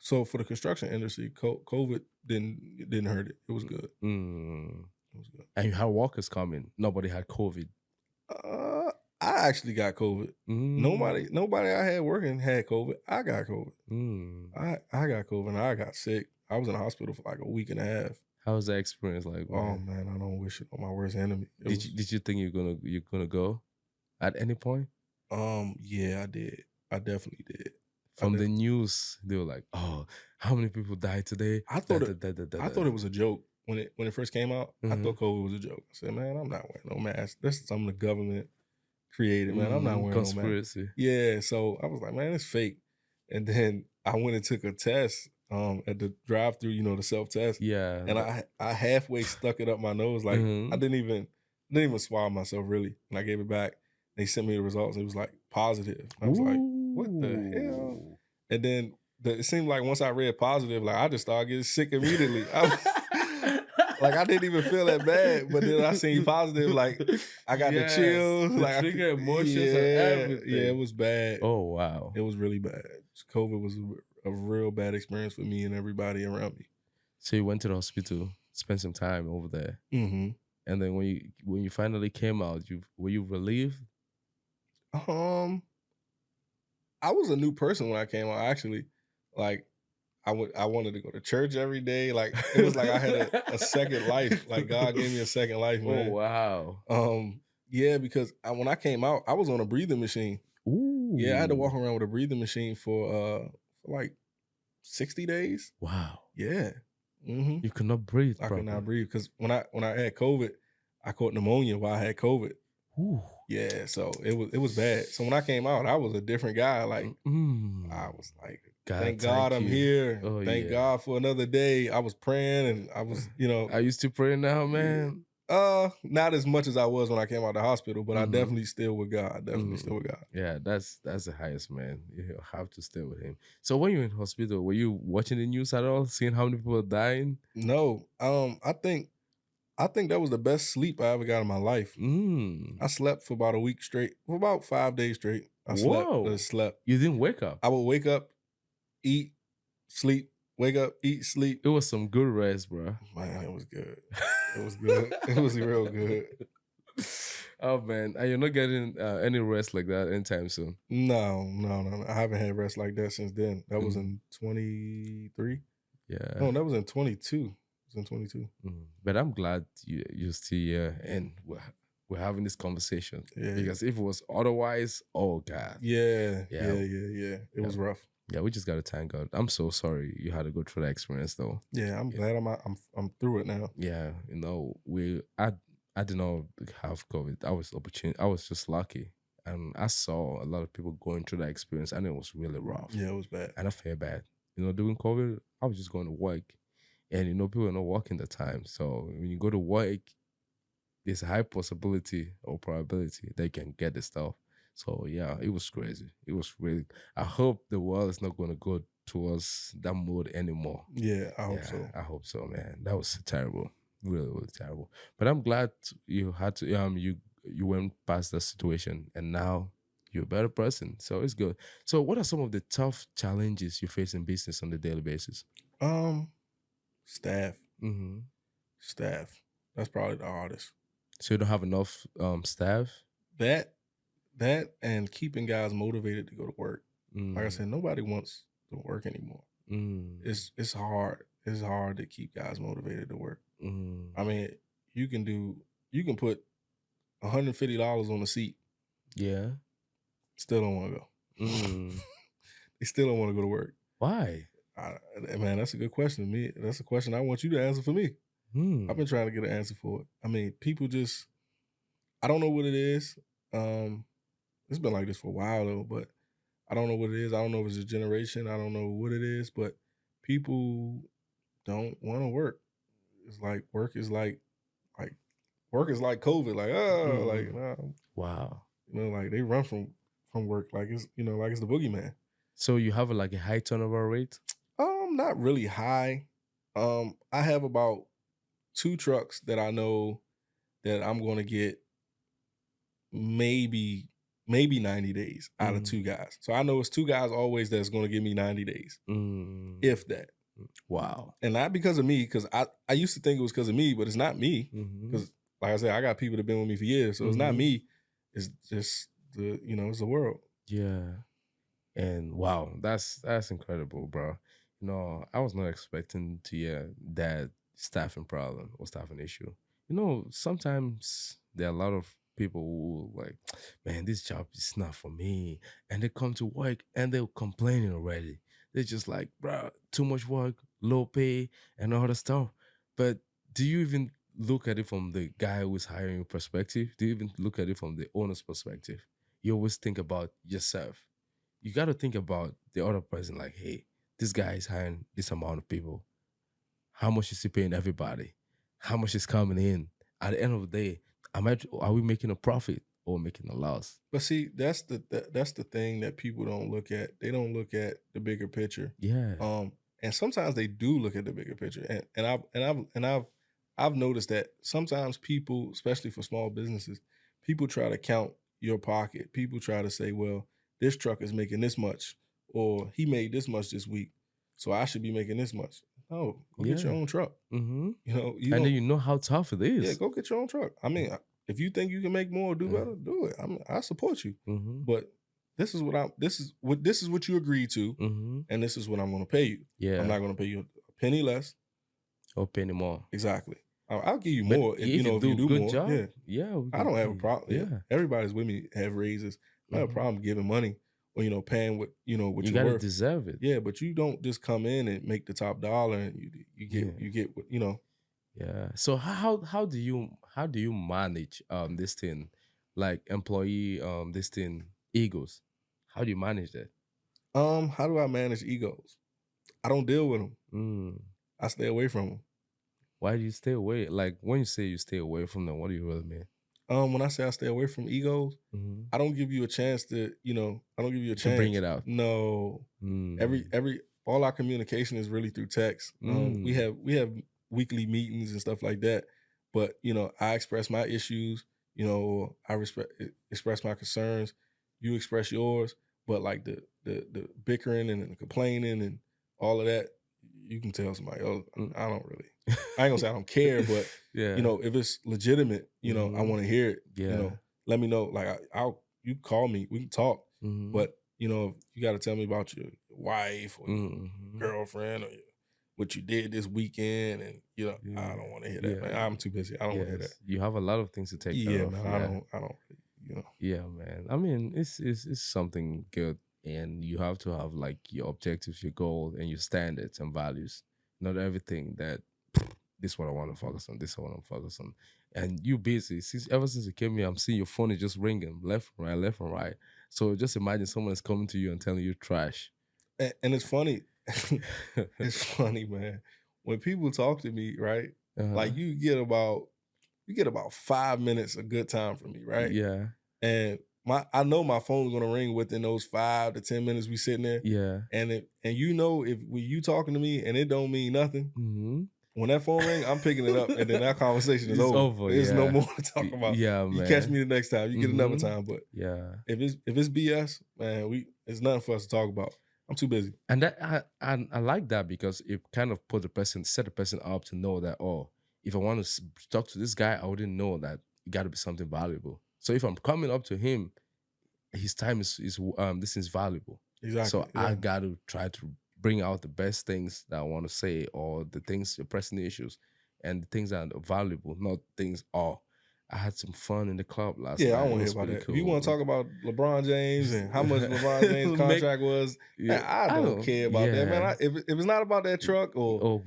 So for the construction industry, COVID didn't hurt it. It was good. It was good. And you had workers coming. Nobody had COVID. I actually got COVID. Nobody I had working had COVID. I got COVID. I got COVID and I got sick. I was in the hospital for like a week and a half. How was that experience like? Oh man, I don't wish it on my worst enemy. Did you think you're gonna go at any point? Yeah, I did. I definitely did. From the news, they were like, "Oh, how many people died today?" I thought it was a joke when it first came out. I thought COVID was a joke. I said, "Man, I'm not wearing no mask. This is something the government created, man. I'm not wearing conspiracy." No mask." Yeah, so I was like, "Man, it's fake." And then I went and took a test at the drive-through, the self-test. Yeah. And I halfway stuck it up my nose. Like I didn't even swallow myself really. And I gave it back. They sent me the results. It was like positive. I was like, what the hell? And then it seemed like once I read positive, like I just started getting sick immediately. Like I didn't even feel that bad, but then I seen positive, like I got the chills, like trigger emotions and everything. Yeah, it was bad. Oh wow, it was really bad. COVID was a real bad experience for me and everybody around me. So you went to the hospital, spent some time over there, mm-hmm. And then when you finally came out, were you relieved? I was a new person when I came out. Actually, like. I wanted to go to church every day. Like it was like I had a second life. Like God gave me a second life, man. Oh wow. Yeah, because when I came out, I was on a breathing machine. Ooh. Yeah, I had to walk around with a breathing machine for like 60 days. Wow. Yeah. Mm-hmm. You could not breathe. I could not breathe because when I had COVID, I caught pneumonia while I had COVID. Ooh. Yeah, so it was bad. So when I came out, I was a different guy. Like I was like, thank God I'm here. Oh, thank God for another day. I was praying and I was, Are you still praying now, man? Not as much as I was when I came out of the hospital, but I definitely still with God. Definitely still with God. Yeah, that's the highest, man. You have to stay with him. So when you're in hospital, were you watching the news at all, seeing how many people are dying? No. I think that was the best sleep I ever got in my life. I slept for about a week straight, for about 5 days straight. I slept. You didn't wake up? I would wake up, eat, sleep, wake up, eat, sleep. It was some good rest, bro. Man, it was good. It was good. It was real good. Oh, man. And you're not getting any rest like that anytime soon? No. I haven't had rest like that since then. That was in 23. Yeah. No, that was in 22. In 22. But I'm glad you're still here and we're having this conversation. Yeah. Because if it was otherwise, oh God. Yeah. It was rough. Yeah, we just gotta thank God. I'm so sorry you had to go through that experience though. Yeah, I'm glad I'm through it now. Yeah, I did not have COVID. I was just lucky. And I saw a lot of people going through that experience and it was really rough. Yeah, it was bad. And I felt bad. During COVID, I was just going to work. And people are not working the time. So when you go to work, there's a high possibility or probability they can get the stuff. So yeah, it was crazy. It was really. I hope the world is not going to go towards that mode anymore. Yeah, I hope so. I hope so, man. That was terrible, really, really terrible. But I'm glad you had to. You went past that situation, and now you're a better person. So it's good. So what are some of the tough challenges you face in business on a daily basis? Staff. Staff. That's probably the hardest. So you don't have enough staff? That and keeping guys motivated to go to work. Like I said, nobody wants to work anymore. It's hard. It's hard to keep guys motivated to work. I mean, you can put $150 on the seat. Yeah. Still don't want to go. They still don't want to go to work. Why? Man, that's a good question to me. That's a question I want you to answer for me. I've been trying to get an answer for it. I mean, people just, I don't know what it is. It's been like this for a while though, but I don't know what it is. I don't know if it's a generation. I don't know what it is, but people don't want to work. It's like work is like COVID. Like, nah. Wow. Like they run from work like it's like it's the boogeyman. So you have a high turnover rate? Not really high. I have about 2 trucks that I know that I'm going to get maybe 90 days out of 2 guys. So I know it's 2 guys always that's going to give me 90 days, if that. Wow. And not because of me, because I used to think it was because of me, but it's not me. Because like I said, I got people that have been with me for years, so it's not me. It's just it's the world. Yeah. And wow, that's incredible, bro. I was not expecting to hear that staffing problem or staffing issue. Sometimes there are a lot of people who like, man, this job is not for me. And they come to work and they're complaining already. They're just like, bro, too much work, low pay, and all that stuff. But do you even look at it from the guy who's hiring perspective? Do you even look at it from the owner's perspective? You always think about yourself. You got to think about the other person like, hey, this guy is hiring this amount of people. How much is he paying everybody? How much is coming in? At the end of the day, are we making a profit or making a loss? But see, that's the thing that people don't look at. They don't look at the bigger picture. Yeah. And sometimes they do look at the bigger picture. And I've noticed that sometimes people, especially for small businesses, people try to count your pocket. People try to say, well, this truck is making this much, or he made this much this week, so I should be making this much. No, go get your own truck. Mm-hmm. You know, and then you know how tough it is. Yeah, go get your own truck. I mean, if you think you can make more or do better, do it. I support you. Mm-hmm. But this is what you agreed to, and this is what I'm going to pay you. Yeah, I'm not going to pay you a penny less or penny more. Exactly. I'll give you more if you do good more. Job, yeah. I don't have a problem. Yeah, everybody's with me have raises. I have a problem giving money or paying what what you you're gotta worth. deserve it. Yeah, but you don't just come in and make the top dollar and you get what Yeah. So how do you manage this thing, like employee this thing egos? How do you manage that? How do I manage egos? I don't deal with them. I stay away from them. Why do you stay away? Like when you say you stay away from them, what do you really mean? When I say I stay away from egos, I don't give you a chance to, I don't give you a chance to bring it out. No. All our communication is really through text. We have weekly meetings and stuff like that. But, I express my issues, I express my concerns, you express yours, but like the bickering and the complaining and all of that, you can tell somebody else. I don't really. I ain't gonna say I don't care, but if it's legitimate, I want to hear it. Yeah. Let me know. Like you call me, we can talk. But you got to tell me about your wife or your girlfriend or what you did this weekend, and I don't want to hear that. Man. I'm too busy. I don't want to hear that. You have a lot of things to take care of. Man, I don't. Yeah, man. I mean, it's something good, and you have to have like your objectives, your goals, and your standards and values. Not everything that this is what I want to focus on. This is what I want to focus on. And you busy. Ever since you came here, I'm seeing your phone is just ringing left and right. So just imagine someone is coming to you and telling you trash. And it's funny. It's funny, man. When people talk to me, right? Like you get about 5 minutes of good time from me, right? Yeah. And I know my phone's gonna ring within those 5 to 10 minutes we sitting there. Yeah. And if when you talking to me and it don't mean nothing, when that phone ring, I'm picking it up, and then that conversation is over. There's no more to talk about. Yeah, man. You catch me the next time. You get another time. But if it's BS, man, it's nothing for us to talk about. I'm too busy. And that I like that because it kind of set the person up to know that, if I want to talk to this guy, I wouldn't know that it got to be something valuable. So if I'm coming up to him, his time is this is valuable. Exactly. So I got to try to bring out the best things that I want to say, or the things, the pressing issues, and the things that are valuable, not things, I had some fun in the club last night. Yeah, I don't want to hear about that. Cool. If you want to talk about LeBron James and how much LeBron James' contract was, man, I don't care about that, man. If it's not about that truck or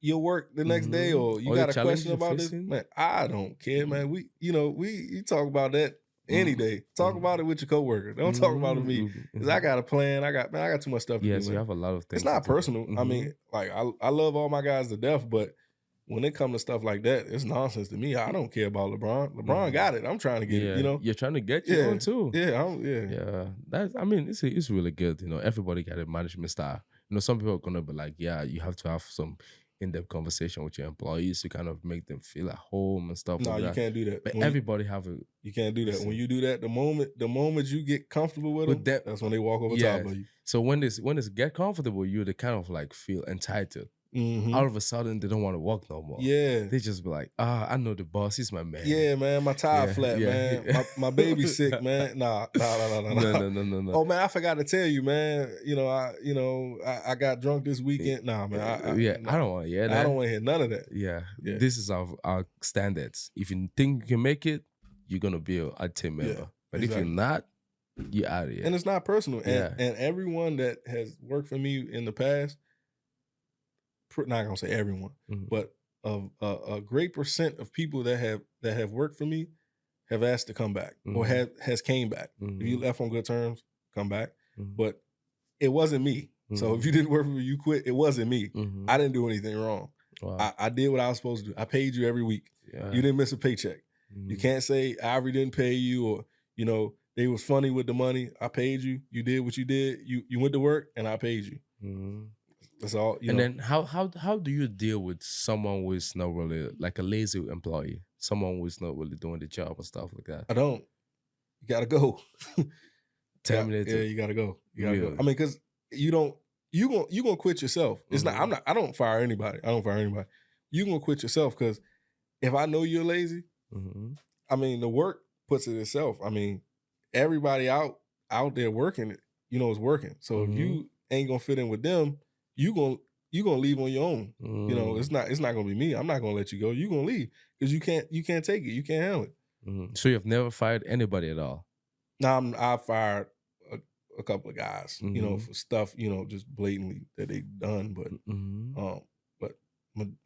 your work the next day, or you got a question about this, man, I don't care, man. You talk about that any day. Talk about it with your coworker. Don't talk about it with me, because I got a plan. I got too much stuff to do. Yes, you have a lot of things. It's not personal. I mean, like I love all my guys to death, but when it comes to stuff like that, it's nonsense to me. I don't care about LeBron. LeBron got it. I'm trying to get it. You're trying to get your own too. Yeah. It's really good. Everybody got a management style. Some people are gonna be like, you have to have some in-depth conversation with your employees to kind of make them feel at home and stuff. No, you can't do that. But everybody have a. You can't do that. When you do that, the moment you get comfortable with them, that's when they walk over top of you. So when this get comfortable, you they kind of like feel entitled. All of a sudden, they don't want to walk no more. Yeah. They just be like, I know the boss. He's my man. Yeah, man. My tire flat, man. My baby's sick, man. No. Oh, man, I forgot to tell you, man. I got drunk this weekend. Nah, man. I don't want to hear that. I don't want to hear none of that. Yeah. This is our standards. If you think you can make it, you're going to be a team member. But if you're not, you're out of here. And it's not personal. And everyone that has worked for me in the past, not gonna say everyone, but a great percent of people that have worked for me have asked to come back or has came back. If you left on good terms, come back. But it wasn't me. So if you didn't work for me, you quit. It wasn't me. I didn't do anything wrong. Wow. I did what I was supposed to do. I paid you every week. Yeah. You didn't miss a paycheck. You can't say Ivory didn't pay you, or they was funny with the money. I paid you. You did what you did. You went to work and I paid you. That's all. And then how do you deal with someone who is not really like a lazy employee, someone who is not really doing the job and stuff like that? I don't. You gotta go. Terminated. Yeah, you gotta go. You gotta go. I mean, because you gonna quit yourself. It's not. I don't fire anybody. You gonna quit yourself, because if I know you're lazy, I mean, the work puts it itself. I mean, everybody out there working, is working. So if you ain't gonna fit in with them, you gonna leave on your own. It's not gonna be me. I'm not gonna let you go. You gonna leave because you can't take it. You can't handle it. So you've never fired anybody at all? No, I fired a couple of guys, for stuff, just blatantly that they done. But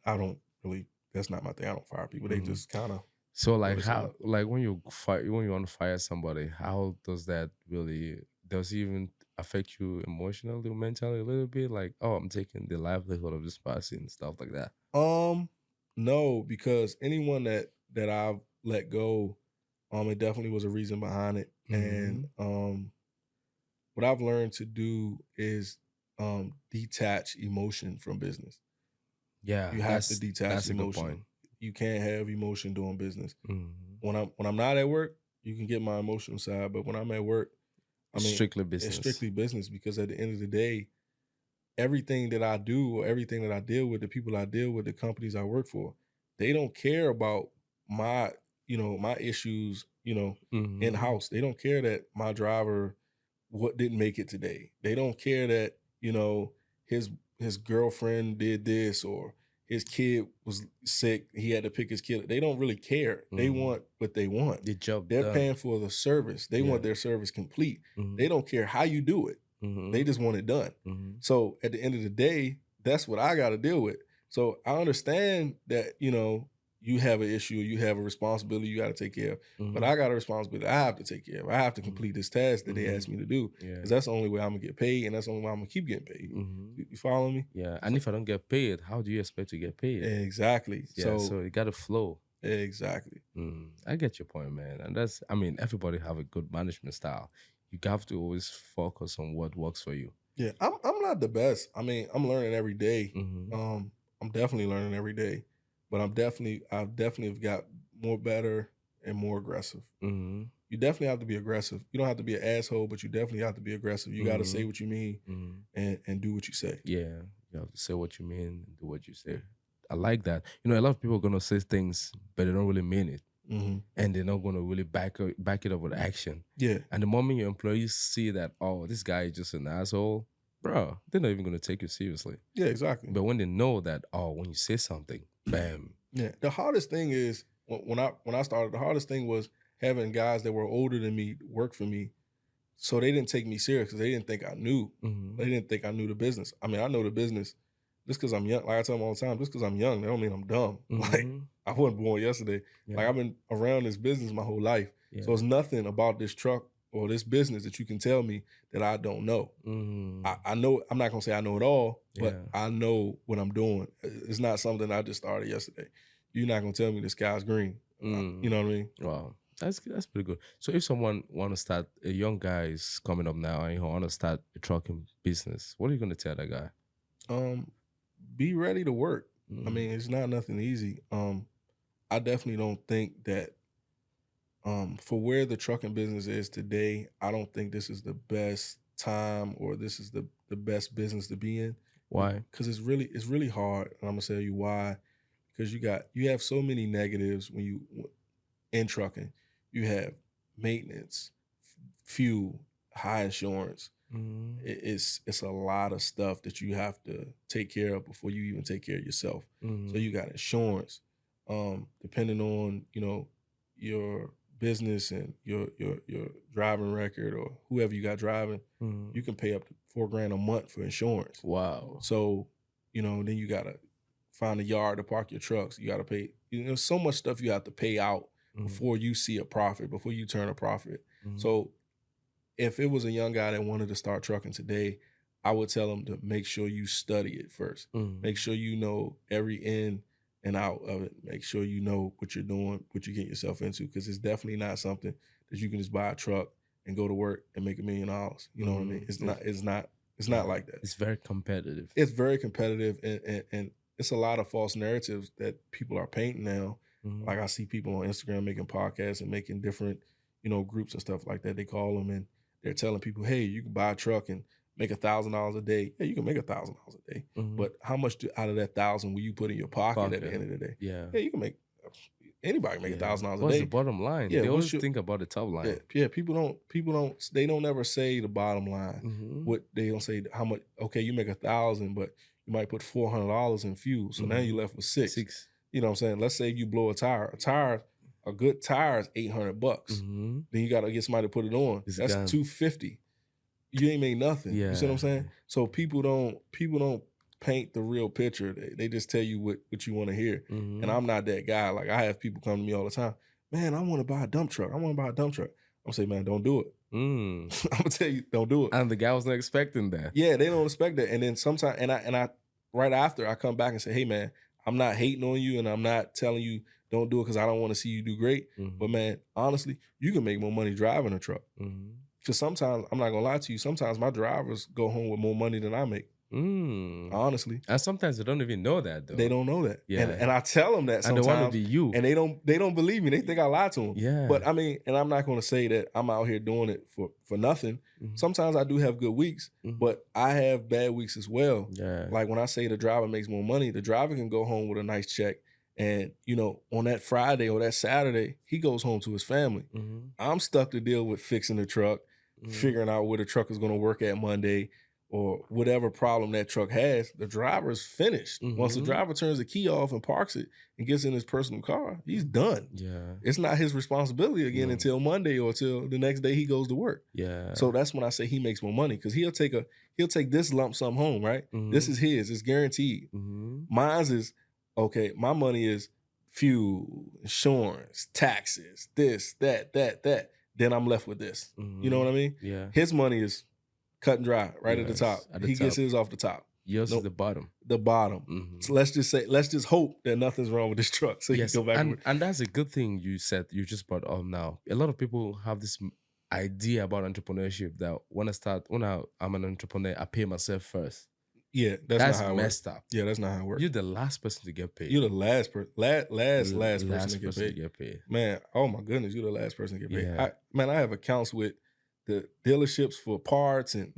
I don't really. That's not my thing. I don't fire people. They just kind of. So like how, like when you want to fire somebody, how does that really, does it even affect you emotionally, mentally a little bit? Like, oh, I'm taking the livelihood of this person and stuff like that. No, because anyone that I've let go, it definitely was a reason behind it. And what I've learned to do is detach emotion from business. Yeah, you have to detach emotion. You can't have emotion doing business. When I'm not at work, you can get my emotional side, but when I'm at work, strictly business. It's strictly business, because at the end of the day, everything that I do or everything that I deal with, the people I deal with, the companies I work for, they don't care about my issues, in house. They don't care that my driver didn't make it today. They don't care that his girlfriend did this, or his kid was sick, he had to pick his kid. They don't really care. They want what they want. The job They're done. paying for the service. They want their service complete. They don't care how you do it. They just want it done. So at the end of the day, that's what I got to deal with. So I understand that, you have an issue, you have a responsibility you got to take care of. But I got a responsibility I have to take care of. I have to complete this task that they asked me to do. Because that's the only way I'm going to get paid, and that's the only way I'm going to keep getting paid. You follow me? Yeah. And if I don't get paid, how do you expect to get paid? Exactly. Yeah, so it got to flow. Exactly. I get your point, man. And that's, everybody have a good management style. You have to always focus on what works for you. Yeah, I'm not the best. I'm learning every day. I'm definitely learning every day. But I've definitely got more better and more aggressive. You definitely have to be aggressive. You don't have to be an asshole, but you definitely have to be aggressive. You got to say what you mean and do what you say. Yeah, you have to say what you mean and do what you say. I like that. A lot of people are going to say things, but they don't really mean it. And they're not going to really back it up with action. Yeah. And the moment your employees see that, oh, this guy is just an asshole, bro, they're not even going to take you seriously. Yeah, exactly. But when they know that, oh, when you say something, bam. Yeah. The hardest thing is, when I started, the hardest thing was having guys that were older than me work for me. So they didn't take me serious because they didn't think I knew. They didn't think I knew the business. I know the business just because I'm young. Like I tell them all the time, just because I'm young, that don't mean I'm dumb. Like, I wasn't born yesterday. Yeah. Like, I've been around this business my whole life. Yeah. So it's nothing about this truck or this business that you can tell me that I don't know. I know, I'm not going to say I know it all, but I know what I'm doing. It's not something I just started yesterday. You're not going to tell me the sky's green. You know what I mean? Wow. That's pretty good. So if someone want to start, a young guy is coming up now and he want to start a trucking business, what are you going to tell that guy? Be ready to work. It's not nothing easy. I definitely don't think that for where the trucking business is today, I don't think this is the best time or this is the best business to be in. Why? Because it's really hard, and I'm gonna tell you why. Because you have so many negatives when you in trucking. You have maintenance, fuel, high insurance. It's a lot of stuff that you have to take care of before you even take care of yourself. So you got insurance, depending on your business and your driving record or whoever you got driving, you can pay up to $4,000 a month for insurance. Wow. So then you gotta find a yard to park your trucks. You gotta pay. So much stuff you have to pay out before you see a profit, before you turn a profit. So if it was a young guy that wanted to start trucking today, I would tell them to make sure you study it first. Make sure you know every in and out of it. Make sure you know what you're doing, what you get yourself into, because it's definitely not something that you can just buy a truck and go to work and make $1 million. You know what I mean? It's not like that. It's very competitive. It's very competitive, and it's a lot of false narratives that people are painting now. Like I see people on Instagram making podcasts and making different, groups and stuff like that. They call them and they're telling people, hey, you can buy a truck and make $1,000 a day. Yeah, you can make $1,000 a day. But how much out of that 1,000 will you put in your pocket at the end of the day? Yeah, you can make, anybody can make $1,000 a day. What's the bottom line? Yeah, they always think about the top line. Yeah, people don't ever say the bottom line. What they don't say how much. Okay, you make 1,000, but you might put $400 in fuel, so now you're left with $600. You know what I'm saying? Let's say you blow a tire. A good tire is $800. Then you got to get somebody to put it on. That's $250. You ain't made nothing. You see what I'm saying? So people don't paint the real picture. They just tell you what you want to hear. And I'm not that guy. Like, I have people come to me all the time. Man, I want to buy a dump truck. I'm gonna say, man, don't do it. I'm gonna tell you, don't do it. And the guy was not expecting that. Yeah, they don't expect that. And then sometimes, and I right after I come back and say, hey man, I'm not hating on you, and I'm not telling you don't do it because I don't want to see you do great. But man, honestly, you can make more money driving a truck. Because sometimes, I'm not gonna lie to you, sometimes my drivers go home with more money than I make. Honestly. And sometimes they don't even know that though. They don't know that. Yeah. And I tell them that sometimes. And they want to be you. And they don't believe me. They think I lied to them. Yeah. But I mean, and I'm not gonna say that I'm out here doing it for nothing. Sometimes I do have good weeks, but I have bad weeks as well. Yeah. Like when I say the driver makes more money, the driver can go home with a nice check. And, on that Friday or that Saturday, he goes home to his family. I'm stuck to deal with fixing the truck, figuring out where the truck is going to work at Monday, or whatever problem that truck has. The driver's finished. Once the driver turns the key off and parks it and gets in his personal car, he's done. Yeah. It's not his responsibility again until Monday or till the next day he goes to work. Yeah. So that's when I say he makes more money, because he'll take this lump sum home, right? This is his. It's guaranteed. Mine's is, okay, my money is fuel, insurance, taxes, this, that. Then I'm left with this. You know what I mean? Yeah. His money is cut and dry, right at the top. He gets his off the top. Yours is the bottom. The bottom. So let's just hope that nothing's wrong with this truck, so he can go back. And that's a good thing you just brought up now. A lot of people have this idea about entrepreneurship that when I'm an entrepreneur, I pay myself first. Yeah, that's not how it messed works. up. Yeah, that's not how it works. You're the last person to get paid. You're the last person to to get paid. get paid. Man, oh my goodness, you're the last person to get paid. Yeah. I have accounts with the dealerships for parts, and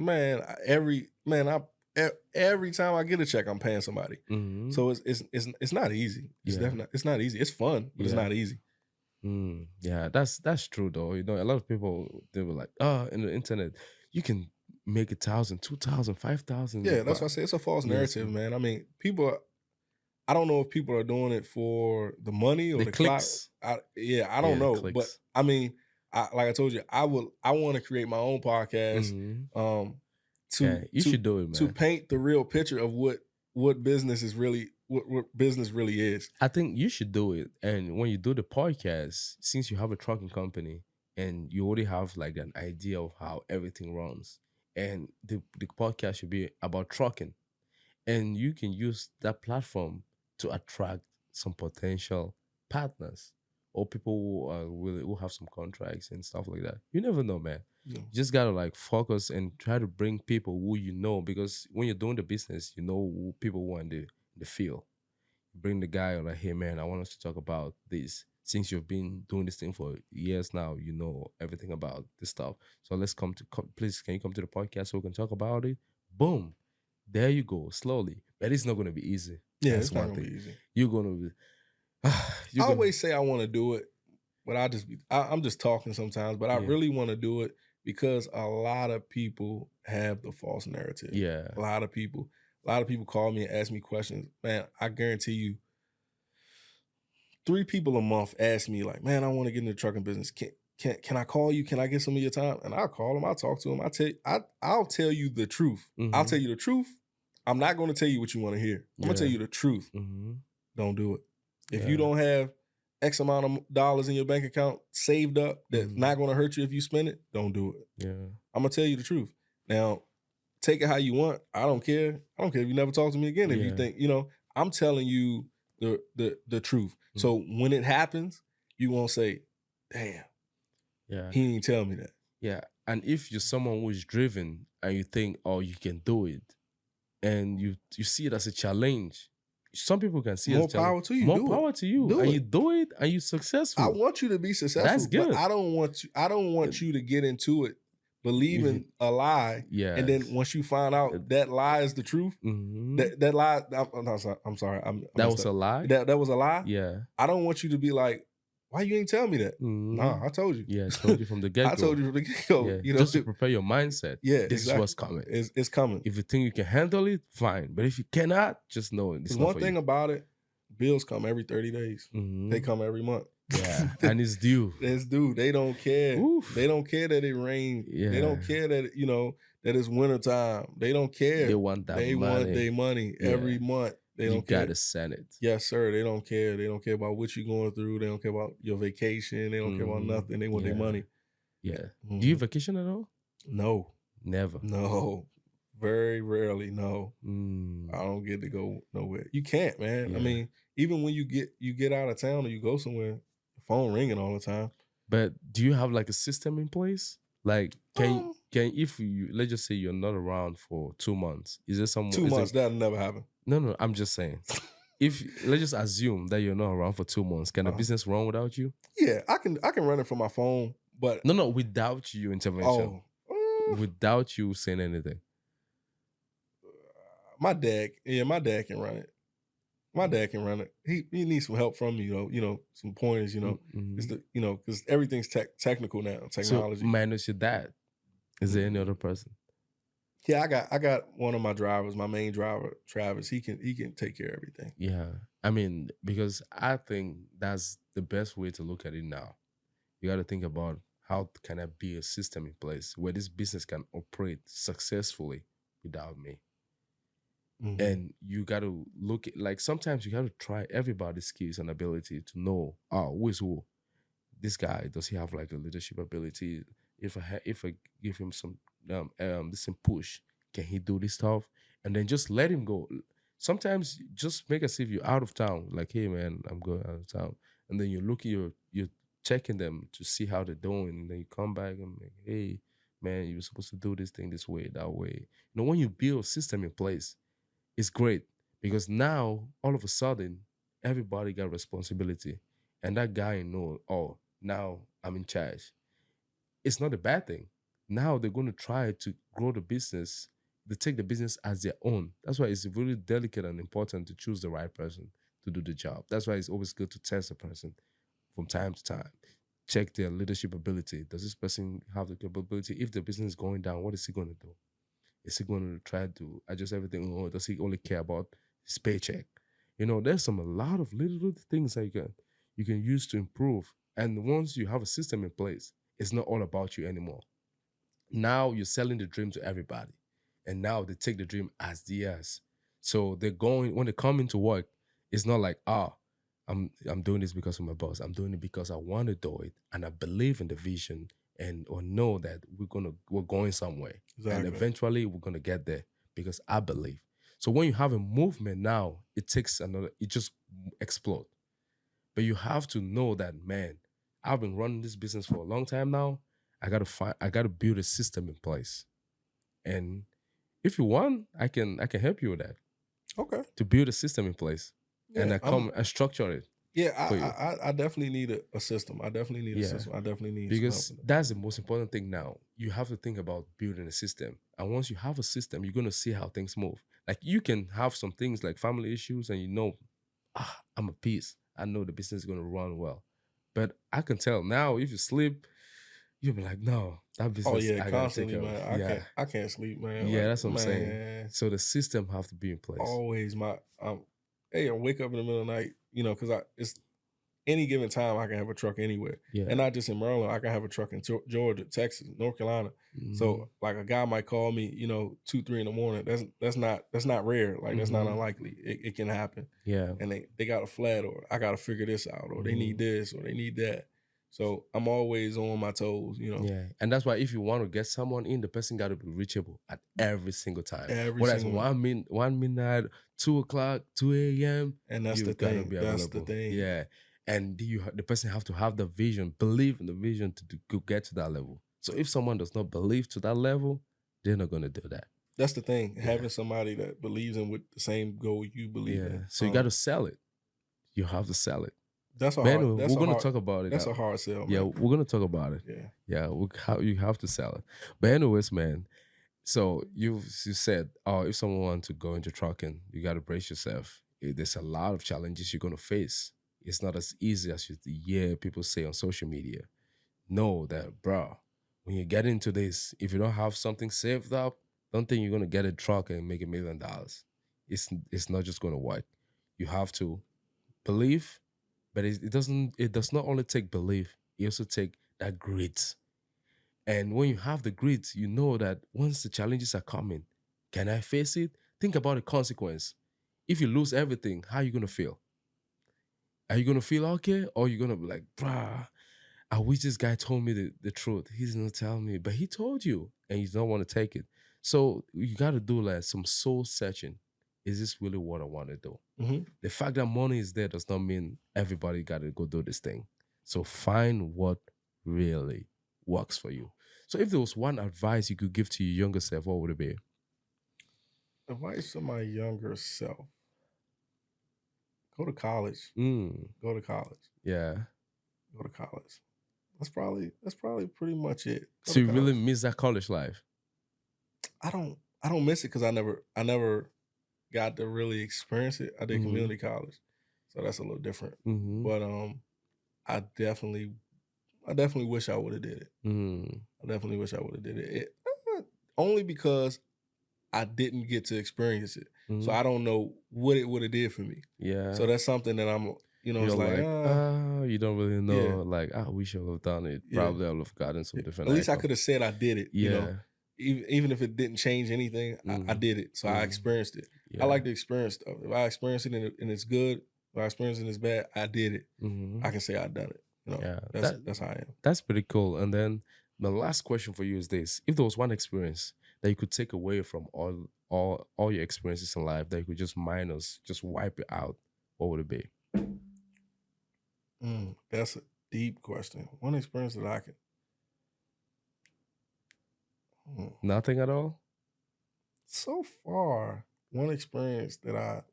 every time I get a check, I'm paying somebody. So it's not easy. It's not easy. It's fun, but it's not easy. Yeah, that's true though. A lot of people, they were like, in the internet, you can make 1,000, 2,000, 5,000. Yeah, that's what I say. It's a false narrative, man. I mean, I don't know if people are doing it for the money or the clicks. I don't know. But I mean, like I told you, I want to create my own podcast. You should do it, man. To paint the real picture of what business is really, what business really is. I think you should do it. And when you do the podcast, since you have a trucking company and you already have like an idea of how everything runs, and the podcast should be about trucking, and you can use that platform to attract some potential partners or people who have some contracts and stuff like that. You never know, man. No. You just gotta like focus and try to bring people who because when you're doing the business, who people who are in the field. You bring the guy like, hey man, I want us to talk about this. Since you've been doing this thing for years now, you know everything about this stuff. So let's please, can you come to the podcast so we can talk about it? Boom. There you go, slowly. But it's not going to be easy. Yeah, it's not going to be easy. You're going to be... I always say I want to do it, but I'm just talking sometimes, but I really want to do it because a lot of people have the false narrative. Yeah. A lot of people call me and ask me questions. Man, I guarantee you, 3 people a month ask me like, man, I want to get into the trucking business. Can I call you? Can I get some of your time? And I'll call them. I'll talk to them. I'll tell you the truth. I'll tell you the truth. I'm not going to tell you what you want to hear. I'm going to tell you the truth. Don't do it. If you don't have X amount of dollars in your bank account saved up that's not going to hurt you if you spend it, don't do it. Yeah. I'm going to tell you the truth. Now, take it how you want. I don't care. I don't care if you never talk to me again. If you think, I'm telling you the truth. So when it happens, you won't say, damn, he didn't tell me that. Yeah. And if you're someone who is driven and you think, oh, you can do it, and you see it as a challenge, some people can see it as a challenge. More power to you. More power to you. And you do it and you're successful. I want you to be successful. That's good. But I don't want you to get into it believing a lie. Yeah. And then once you find out that lie is the truth, that lie, I'm sorry. That was a lie? That was a lie? Yeah. I don't want you to be like, why you ain't tell me that? Nah, I told you. Yeah, I told you from the get-go. I told you from the get-go. Yeah, just to prepare your mindset. Yeah, this is what's coming. It's coming. If you think you can handle it, fine. But if you cannot, just know it's not one for thing you. about it, bills come every 30 days. They come every month. Yeah, and it's due. It's due. They don't care. Oof. They don't care that it rains. Yeah. They don't care that, that it's wintertime. They don't care. They want that money. They want their money every month. They don't care. You gotta send it. Yes, sir. They don't care. They don't care about what you're going through. They don't care about your vacation. They don't care about nothing. They want their money. Yeah. Do you vacation at all? No. Never. No. Very rarely. No. I don't get to go nowhere. You can't, man. Yeah. I mean, even when you get out of town or you go somewhere, the phone ringing all the time. But do you have like a system in place? Like, can if you, let's just say you're not around for 2 months, is there some 2 months? That'll never happen. No, I'm just saying. If let's just assume that you're not around for 2 months, can the business run without you? Yeah, I can run it from my phone, but no, without you intervention. Without you saying anything. My dad can run it. My dad can run it. He needs some help from me, some pointers, It's because everything's technical now, technology. So minus your dad, is there any other person? Yeah, I got one of my drivers, my main driver, Travis. He can take care of everything. Yeah, I mean, because I think that's the best way to look at it now. You got to think about how can I be a system in place where this business can operate successfully without me. And you got to look at, like, sometimes you got to try everybody's skills and ability to know, who is who. This guy, does he have like a leadership ability? If I give him some push, can he do this stuff? And then just let him go. Sometimes just make as if you're out of town. Like, hey man, I'm going out of town. And then you're checking them to see how they're doing. And then you come back and like, hey man, you're supposed to do this thing this way, that way. When you build a system in place, it's great because now all of a sudden everybody got responsibility, and that guy knows, now I'm in charge. It's not a bad thing. Now they're going to try to grow the business. They take the business as their own. That's why it's really delicate and important to choose the right person to do the job. That's why it's always good to test a person from time to time. Check their leadership ability. Does this person have the capability? If the business is going down, what is he going to do? Is he going to try to adjust everything, or does he only care about his paycheck? There's a lot of little things that you can use to improve. And once you have a system in place, it's not all about you anymore. Now you're selling the dream to everybody, and now they take the dream as theirs. So when they come into work, it's not like, I'm doing this because of my boss. I'm doing it because I want to do it, and I believe in the vision. Or know that we're going somewhere. Exactly. And eventually we're gonna get there because I believe. So when you have a movement now, it just explodes. But you have to know that, man, I've been running this business for a long time now. I gotta build a system in place. And if you want, I can help you with that. Okay. To build a system in place. Yeah, and I structure it. Yeah, I definitely need a system. I definitely need a system. I definitely need because that's the most important thing now. You have to think about building a system. And once you have a system, you're going to see how things move. Like, you can have some things like family issues and I'm at peace. I know the business is going to run well. But I can tell now, if you sleep, you'll be like, no, that business. Oh yeah, constantly, man. I can't sleep, man. Yeah, that's what I'm saying. So the system have to be in place. Always I wake up in the middle of the night, because it's any given time I can have a truck anywhere. Yeah. And not just in Maryland, I can have a truck in Georgia, Texas, North Carolina. Mm-hmm. So like a guy might call me, 2, 3 in the morning. That's not rare. Like that's not unlikely. It can happen. Yeah. And they got a flat, or I got to figure this out, or they need this, or they need that. So I'm always on my toes, Yeah, and that's why if you want to get someone in, the person got to be reachable at every single time. Every Whether it's single 1 midnight, 2 o'clock, 2 a.m., and that's the you've got to thing. be That's the available. thing. Yeah, and the person have to have the vision, believe in the vision to get to that level. So if someone does not believe to that level, they're not going to do that. That's the thing. Having somebody that believes in with the same goal you believe in. So you got to sell it. You have to sell it. That's a But hard. anyway, we're going to talk about it. That's a hard sell, man. Yeah, we're going to talk about it. Yeah. You have to sell it. But anyways, man. So you said, if someone wants to go into trucking, you got to brace yourself. There's a lot of challenges you're going to face. It's not as easy as you hear people say on social media. Know that, bro, when you get into this, if you don't have something saved up, don't think you're going to get a truck and make $1 million. It's not just going to work. You have to believe, but it does not only take belief, it also take that grit. And when you have the grit, you know that once the challenges are coming, can I face it? Think about the consequence. If you lose everything, how are you going to feel? Are you going to feel okay? Or are you going to be like, bruh, I wish this guy told me the truth. He's not telling me, but he told you and you don't want to take it. So you got to do like some soul searching. Is this really what I want to do? Mm-hmm. The fact that money is there does not mean everybody got to go do this thing. So find what really works for you. So if there was one advice you could give to your younger self, what would it be? Advice to my younger self. Go to college. Go to college. Yeah. Go to college. That's probably pretty much it. So you really miss that college life? I don't miss it because I never got to really experience it. I did community college, so that's a little different. But I definitely wish I would have did it. I definitely wish I would have did it. Only because I didn't get to experience it, so I don't know what it would have did for me. Yeah. So that's something that I'm. It's like you don't really know. Yeah. Like, I wish I would have done it. Probably I would have gotten some different. At least I could have said I did it. Yeah. Even if it didn't change anything, I did it. So I experienced it. Yeah. I like to experience stuff. If I experience it and it's good, if I experience it and it's bad, I did it. I can say I done it. That's how I am. That's pretty cool. And then the last question for you is this: if there was one experience that you could take away from all your experiences in life that you could just just wipe it out, what would it be? That's a deep question. One experience that I can. Nothing at all? So far, one experience that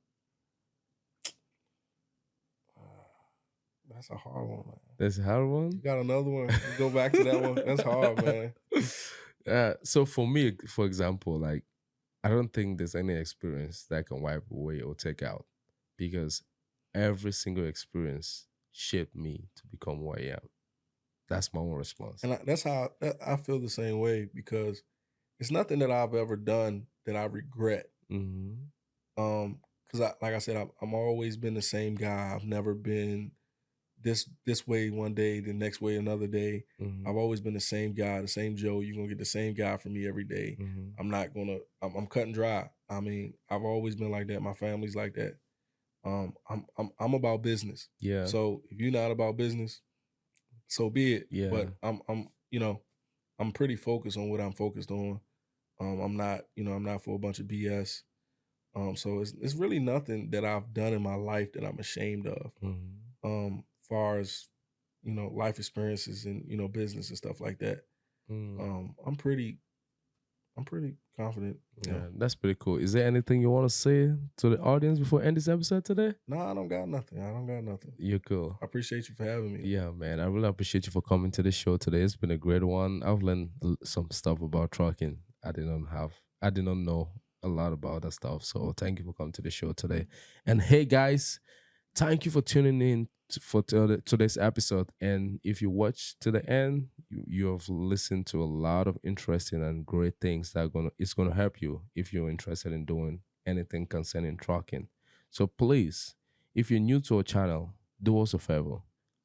that's a hard one, man. That's a hard one? You got another one? Go back to that one. That's hard, man. So for me, for example, like, I don't think there's any experience that I can wipe away or take out, because every single experience shaped me to become who I am. That's my own response. And that's how I feel the same way, because it's nothing that I've ever done that I regret. Because like I said, I'm always been the same guy. I've never been this way one day, the next way another day. I've always been the same guy, the same Joe. You're gonna get the same guy from me every day. I'm not gonna. I'm cut and dry. I mean, I've always been like that. My family's like that. I'm about business. Yeah. So if you're not about business, so be it. Yeah. But I'm pretty focused on what I'm focused on. I'm not for a bunch of BS. So it's really nothing that I've done in my life that I'm ashamed of. Far as life experiences and business and stuff like that. I'm pretty confident. Yeah, that's pretty cool. Is there anything you want to say to the audience before we end this episode today? No, I don't got nothing. You're cool. I appreciate you for having me. Yeah, man. I really appreciate you for coming to the show today. It's been a great one. I've learned some stuff about trucking. I did not know a lot about that stuff. So thank you for coming to the show today. And hey, guys, thank you for tuning in for today's episode. And if you watch to the end, you have listened to a lot of interesting and great things that it's gonna help you if you're interested in doing anything concerning trucking. So please, if you're new to our channel, do us a favor.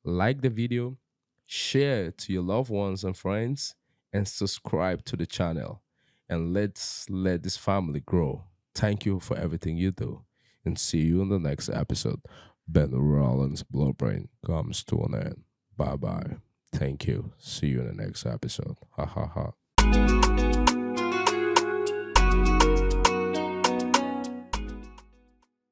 Like the video, share it to your loved ones and friends, and subscribe to the channel. And let's let this family grow. Thank you for everything you do. And see you in the next episode. Benrolins Blueprint comes to an end. Bye-bye. Thank you. See you in the next episode. Ha ha ha.